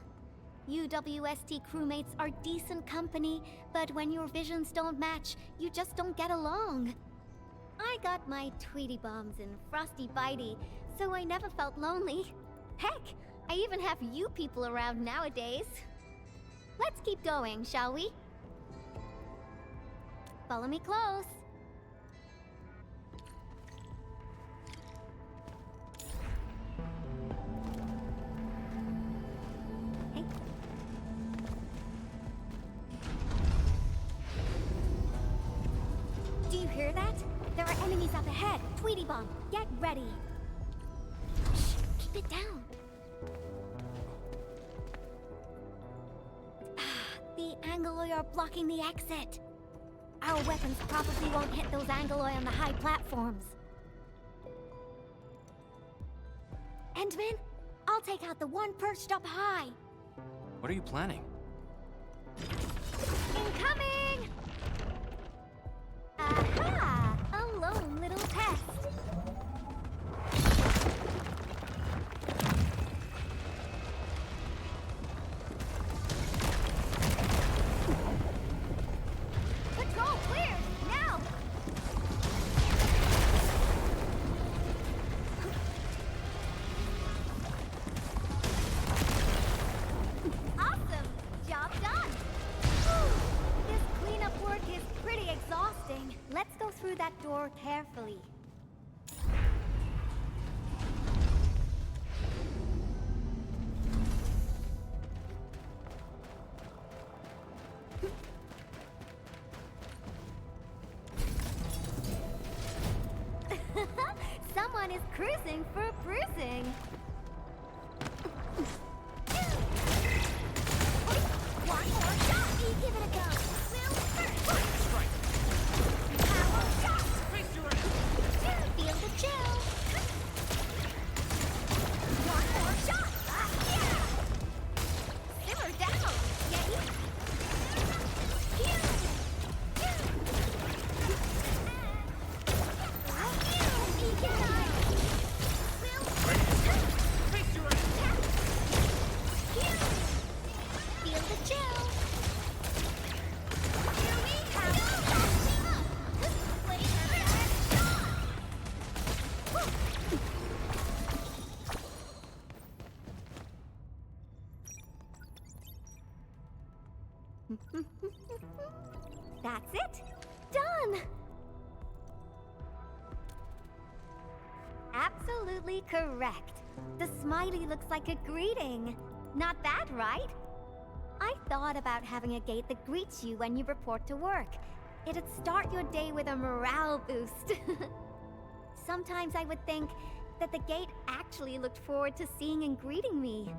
UWST crewmates are decent company, but when your visions don't match, you just don't get along. I got my Tweety Bombs and Frosty Bitey, so I never felt lonely. Heck, I even have you people around nowadays. Let's keep going, shall we? Follow me close. Hey. Do you hear that? There are enemies up ahead. Tweety Bomb, get ready. Shh, keep it down. The Angoloi are blocking the exit. Our weapons probably won't hit those Angoloi on the high platforms. Endman, I'll take out the one perched up high. What are you planning? Incoming! Aha! A lone little pest. Patrol cleared! Now! Awesome! Job done! Whew. This cleanup work is pretty exhausting. Let's go through that door carefully. Someone is cruising for a bruising. One more shot! Give it a go. Strike. Power shot! Face your ass! Feel the chill. One more shot! Yeah! Simmer down! Yay! Face your ass! Feel the chill. That's it. Done. Absolutely correct. The smiley looks like a greeting. Not that, right? I thought about having a gate that greets you when you report to work. It'd start your day with a morale boost. Sometimes I would think that the gate actually looked forward to seeing and greeting me.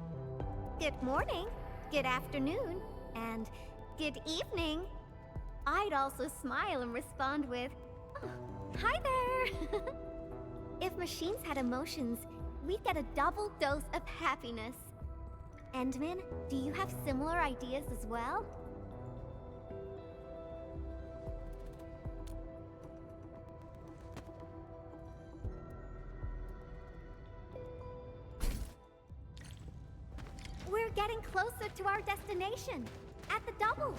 Good morning, good afternoon, and good evening. I'd also smile and respond with, "Oh, hi there." If machines had emotions, we'd get a double dose of happiness. Endman, do you have similar ideas as well? We're getting closer to our destination, at the double.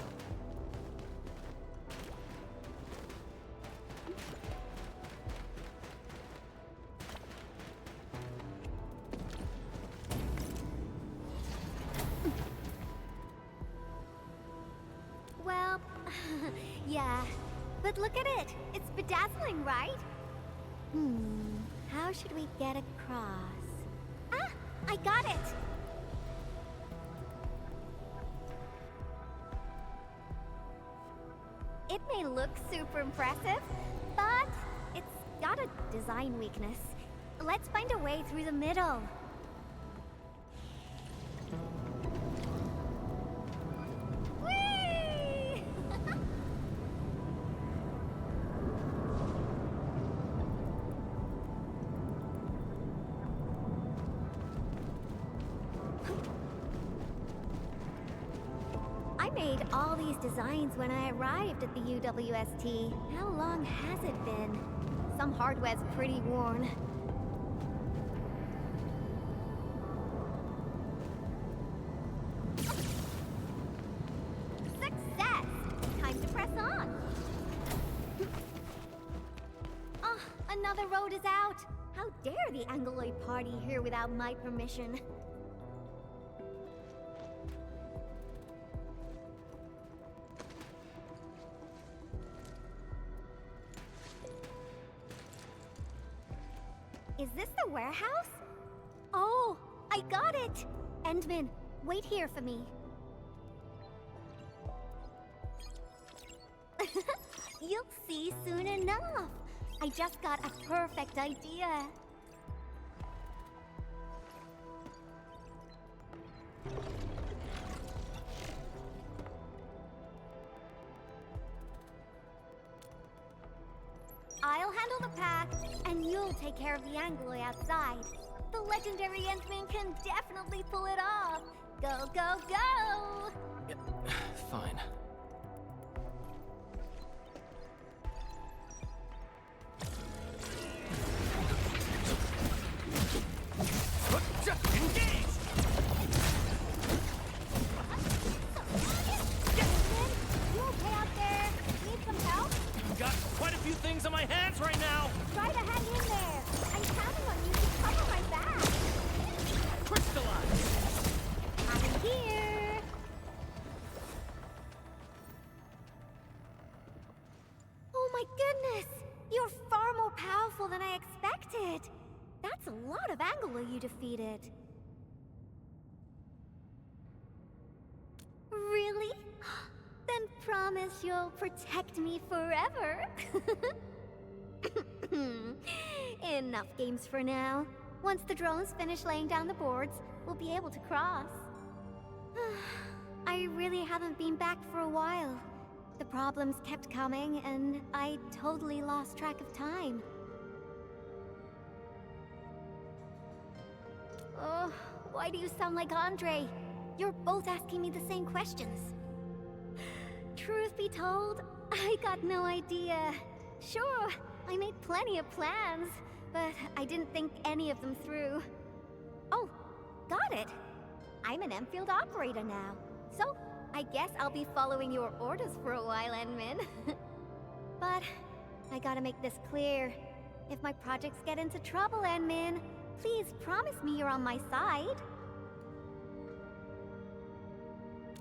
Well, yeah, but look at it. It's bedazzling, right? How should we get across? Ah, I got it! It may look super impressive, but it's got a design weakness. Let's find a way through the middle. Whee! I made all these designs when I arrived at the UWST. How long has it been? Some hardware's pretty worn. Success! Time to press on. the road is out! How dare the Angloid party here without my permission? Is this the warehouse? Oh, I got it! Endman, wait here for me. You'll see soon enough. I just got a perfect idea. I'll handle the pack, and you'll take care of the Angloid outside. The legendary Endman can definitely pull it off. Go, go, go! Fine. Engage! You okay out there? Need some help? Got quite a few things on my hands right now. Try to hang in there. I'm counting on you to cover my back. Crystallize. I'm here. Oh my goodness! You're far more powerful than I expected. That's a lot of Anglo you defeated. Really? Then promise you'll protect me forever. Enough games for now. Once the drones finish laying down the boards, we'll be able to cross. I really haven't been back for a while. The problems kept coming, and I totally lost track of time. Oh, why do you sound like Andre? You're both asking me the same questions. Truth be told, I got no idea. Sure, I made plenty of plans, but I didn't think any of them through. Oh, got it. I'm an Endfield operator now, so I guess I'll be following your orders for a while, Endman. But I gotta make this clear. If my projects get into trouble, Endman, please promise me you're on my side.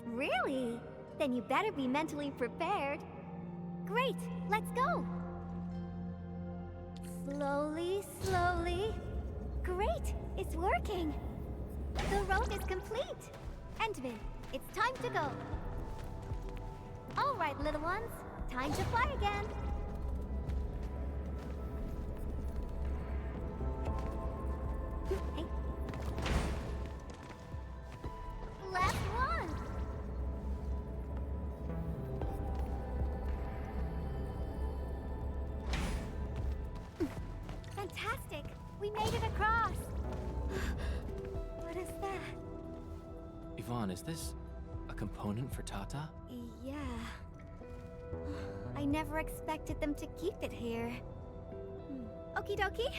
Really? Then you better be mentally prepared. Great, let's go. Slowly, slowly. Great, it's working. The road is complete. Endman, it's time to go. All right, little ones, time to fly again. Hey. Last one. Fantastic! We made it across! What is that? Yvonne, is this a component for Tata? Yeah. I never expected them to keep it here. Okie dokie.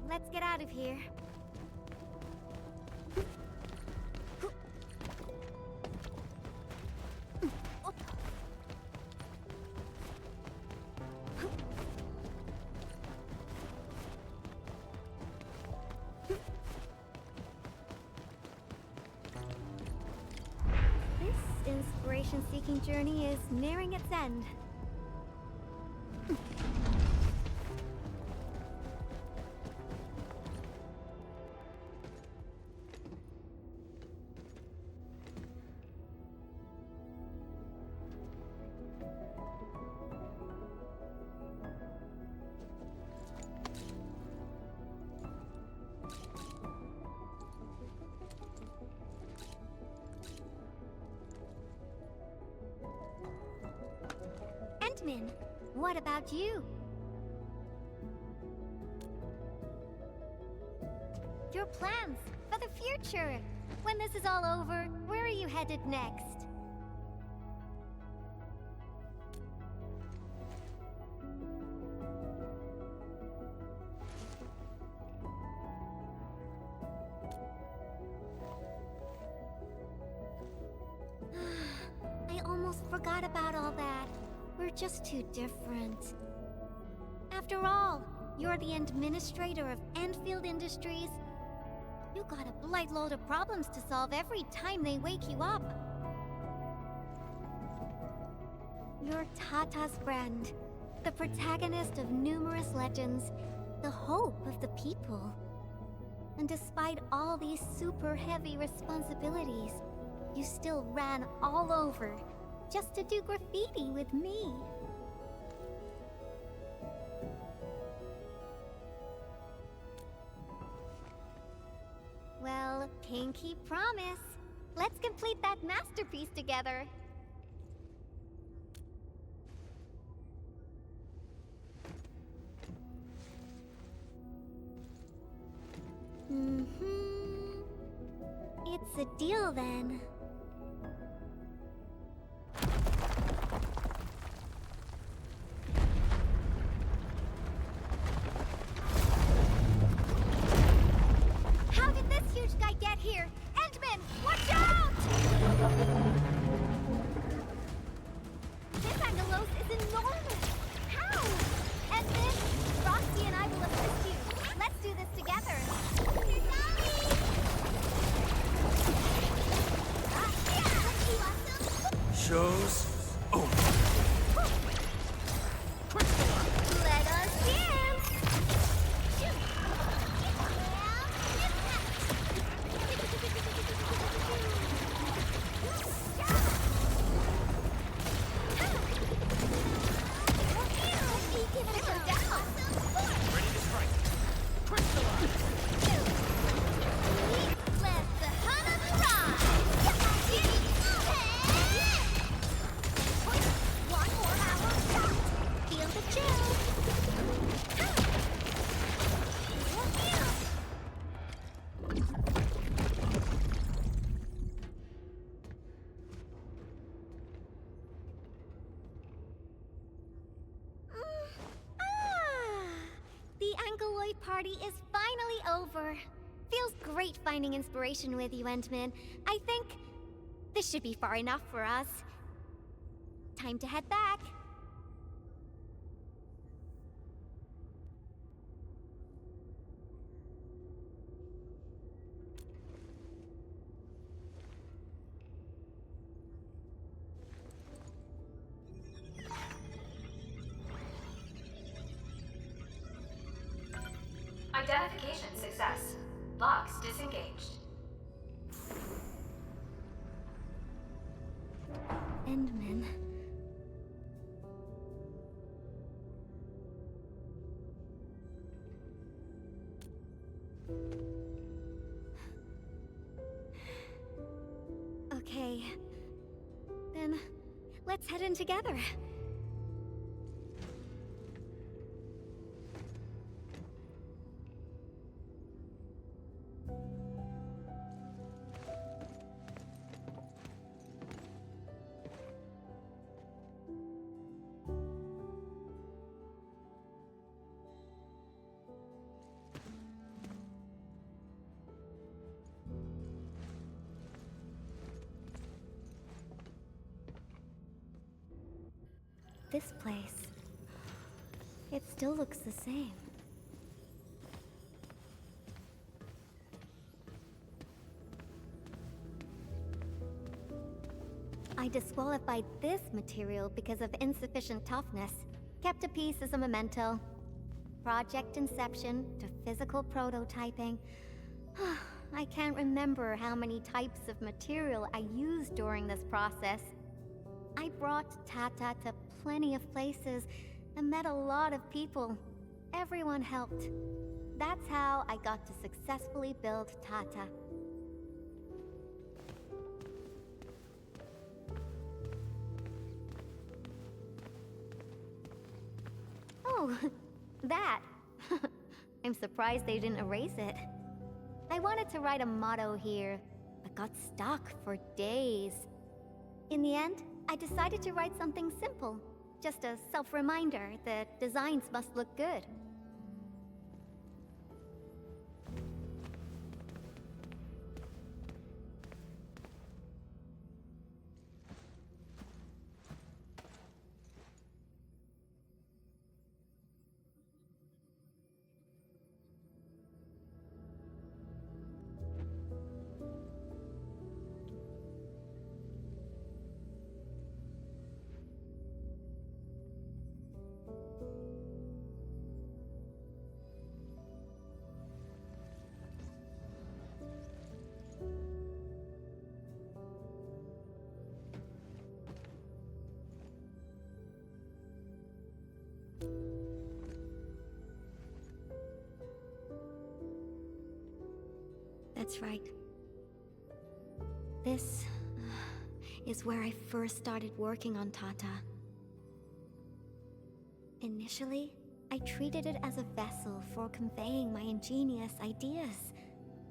Let's get out of here. Inspiration-seeking journey is nearing its end. Endman, what about you? Your plans for the future. When this is all over, where are you headed next? I almost forgot about all that. We're just too different. After all, You're the administrator of Endfield Industries? You got a blight load of problems to solve every time they wake you up. You're Tata's friend, the protagonist of numerous legends, the hope of the people. And despite all these super heavy responsibilities, you still ran all over just to do graffiti with me. Well, pinky promise. Let's complete that masterpiece together. It's a deal then. How did this huge guy get here? Endman, watch out! This Angelos is enormous. How? Endman, Frosty and I will assist you. Let's do this together. Show's over. Let us dance! Ready to strike. Let the hunters rise! One more hour shot! Feel the chill! The Angeloid party is finally over. Feels great finding inspiration with you, Endman. I think this should be far enough for us. Time to head back. Identification success. Locks disengaged. Endman. Okay. Then, let's head in together. This place, it still looks the same. I disqualified this material because of insufficient toughness. Kept a piece as a memento. Project inception to physical prototyping. I can't remember how many types of material I used during this process. I brought Tata to plenty of places and met a lot of people. Everyone helped. That's how I got to successfully build Tata. Oh, that. I'm surprised they didn't erase it. I wanted to write a motto here, but got stuck for days. In the end, I decided to write something simple. Just a self-reminder that designs must look good. That's right. This is where I first started working on Tata. Initially, I treated it as a vessel for conveying my ingenious ideas.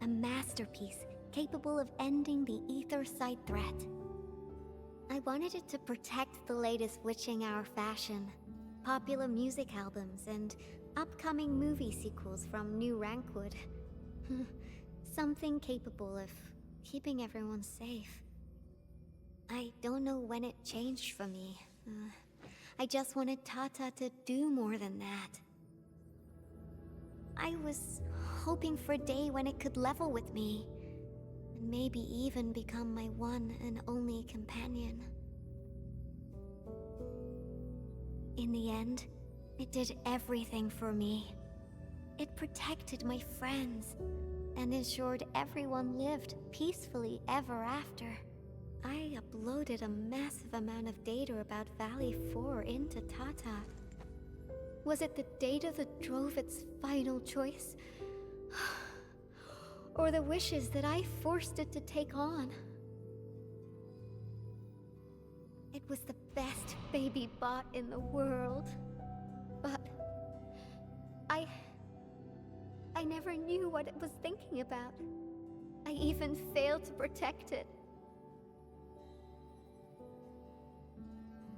A masterpiece capable of ending the Ether site threat. I wanted it to protect the latest witching hour fashion, popular music albums, and upcoming movie sequels from New Rankwood. Something capable of keeping everyone safe. I don't know when it changed for me. I just wanted Tata to do more than that. I was hoping for a day when it could level with me, and maybe even become my one and only companion. In the end, it did everything for me. It protected my friends, and ensured everyone lived peacefully ever after. I uploaded a massive amount of data about Valley 4 into Tata. Was it the data that drove its final choice? Or the wishes that I forced it to take on? It was the best baby bot in the world. But I never knew what it was thinking about. I even failed to protect it.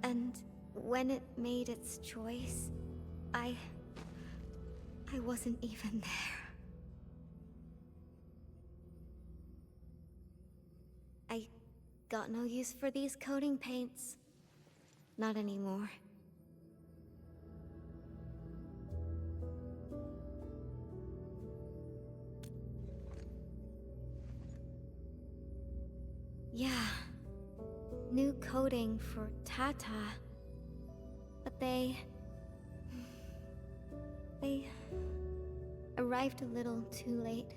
And when it made its choice, I wasn't even there. I got no use for these coating paints. Not anymore. Yeah. New coating for Tata. But they arrived a little too late.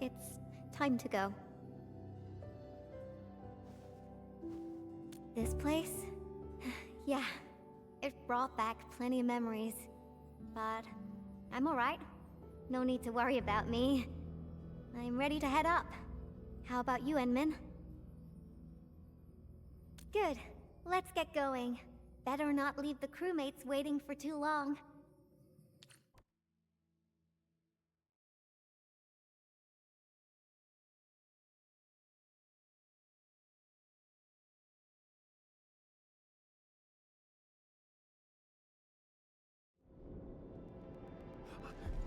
It's time to go. This place? Yeah, it brought back plenty of memories. But I'm alright. No need to worry about me. I'm ready to head up. How about you, Enman? Good. Let's get going. Better not leave the crewmates waiting for too long.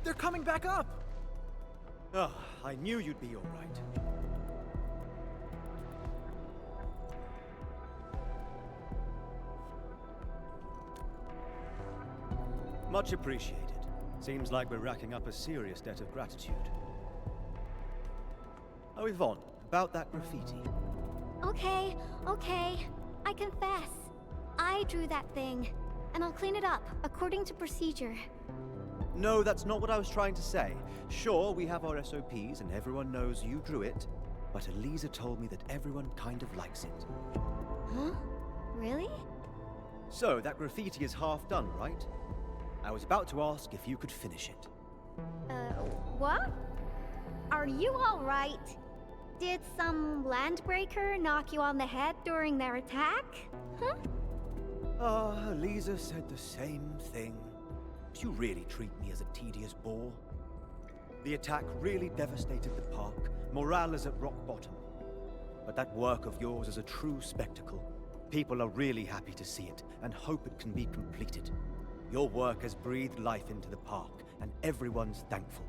They're coming back up! Ah, I knew you'd be alright. Much appreciated. Seems like we're racking up a serious debt of gratitude. Oh, Yvonne, about that graffiti. Okay. I confess. I drew that thing, and I'll clean it up according to procedure. No, that's not what I was trying to say. Sure, we have our SOPs and everyone knows you drew it, but Elisa told me that everyone kind of likes it. Huh? Really? So, that graffiti is half done, right? I was about to ask if you could finish it. What? Are you alright? Did some landbreaker knock you on the head during their attack? Huh? Elisa said the same thing. You really treat me as a tedious bore. The attack really devastated the park. Morale is at rock bottom. But that work of yours is a true spectacle. People are really happy to see it, and hope it can be completed. Your work has breathed life into the park, and everyone's thankful.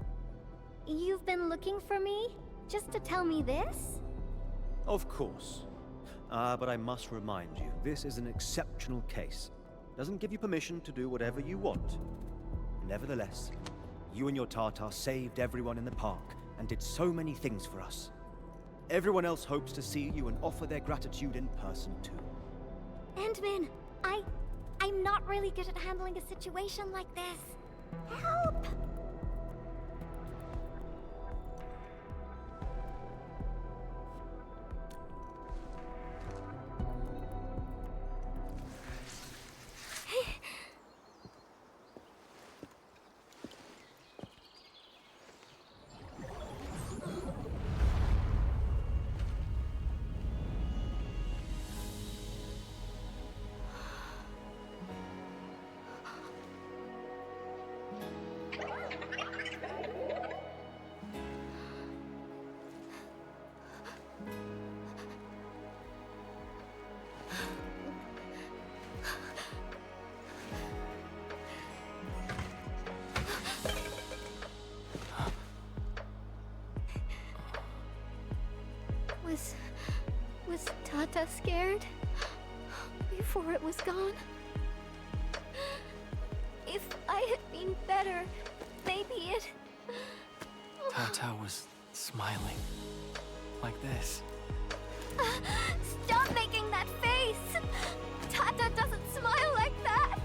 You've been looking for me? Just to tell me this? Of course. But I must remind you, this is an exceptional case. Doesn't give you permission to do whatever you want. Nevertheless, you and your Tartar saved everyone in the park and did so many things for us. Everyone else hopes to see you and offer their gratitude in person too. Endman, I'm not really good at handling a situation like this. Help! Was Tata scared before it was gone? If I had been better, maybe it... Tata was smiling. Like this. Stop making that face! Tata doesn't smile like that!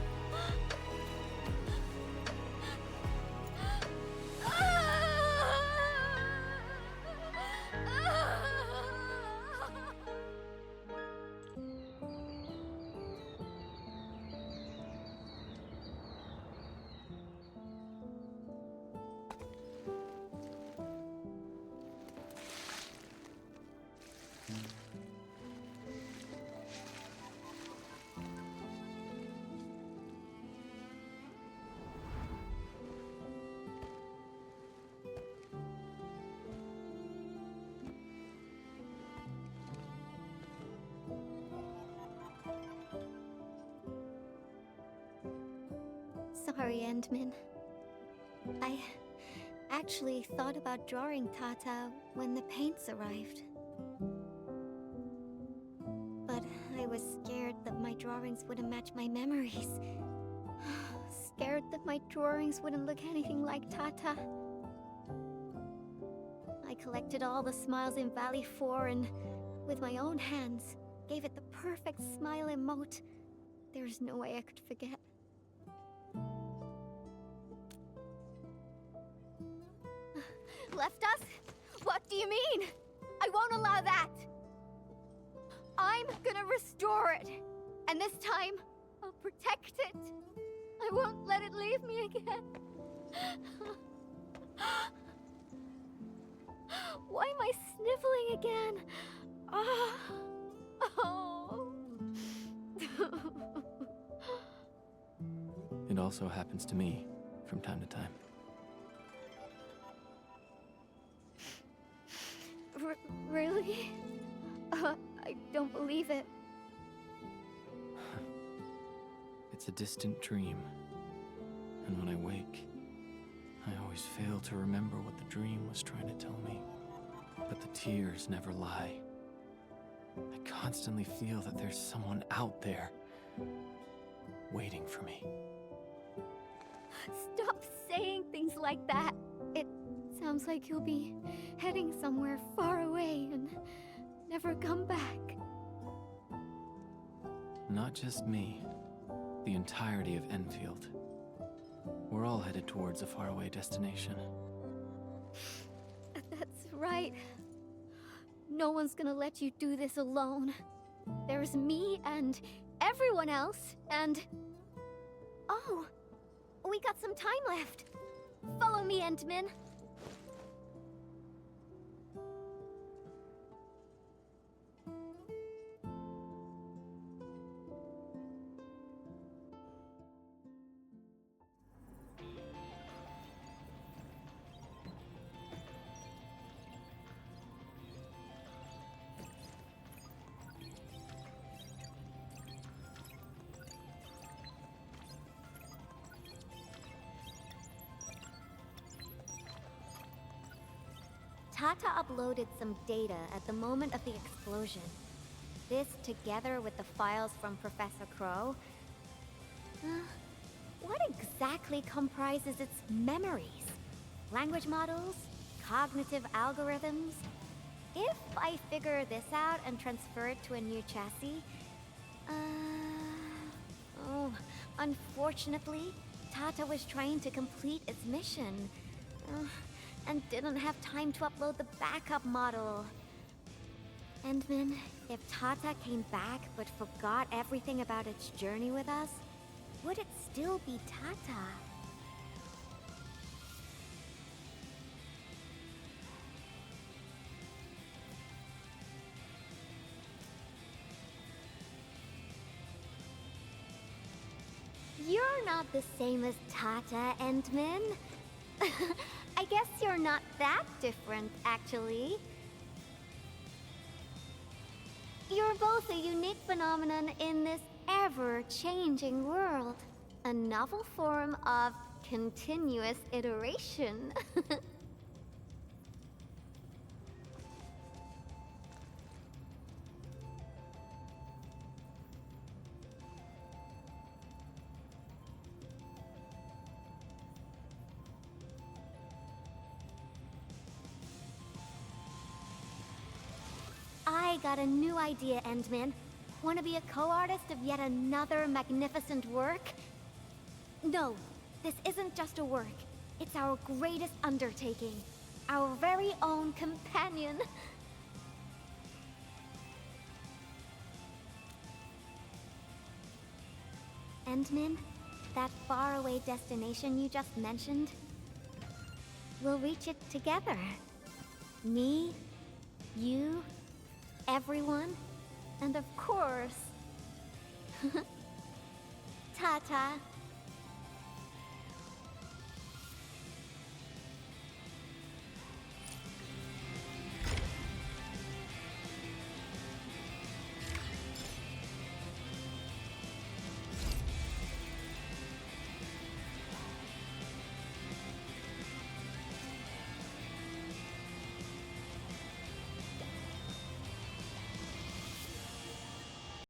Sorry, Endman. I actually thought about drawing Tata when the paints arrived. But I was scared that my drawings wouldn't match my memories. Scared that my drawings wouldn't look anything like Tata. I collected all the smiles in Valley 4 and, with my own hands, gave it the perfect smile emote. There's no way I could forget. Left us? What do you mean? I won't allow that! I'm gonna restore it! And this time, I'll protect it! I won't let it leave me again! Why am I sniffling again? Oh. It also happens to me from time to time. Really? I don't believe it. It's a distant dream. And when I wake, I always fail to remember what the dream was trying to tell me. But the tears never lie. I constantly feel that there's someone out there waiting for me. Stop saying things like that. It sounds like you'll be heading somewhere far away and never come back. Not just me. The entirety of Endfield. We're all headed towards a faraway destination. That's right. No one's gonna let you do this alone. There's me and everyone else, and... Oh, we got some time left. Follow me, Endman. Tata uploaded some data at the moment of the explosion. This, together with the files from Professor Crow... what exactly comprises its memories? Language models? Cognitive algorithms? If I figure this out and transfer it to a new chassis... oh, Unfortunately, Tata was trying to complete its mission, and didn't have time to upload the backup model. Endman, if Tata came back but forgot everything about its journey with us, would it still be Tata? You're not the same as Tata, Endman. I guess you're not that different, actually. You're both a unique phenomenon in this ever-changing world. A novel form of continuous iteration. I got a new idea, Endman. Want to be a co-artist of yet another magnificent work? No, this isn't just a work. It's our greatest undertaking. Our very own companion. Endman, that faraway destination you just mentioned, we'll reach it together. Me, you, everyone, and of course, Tata.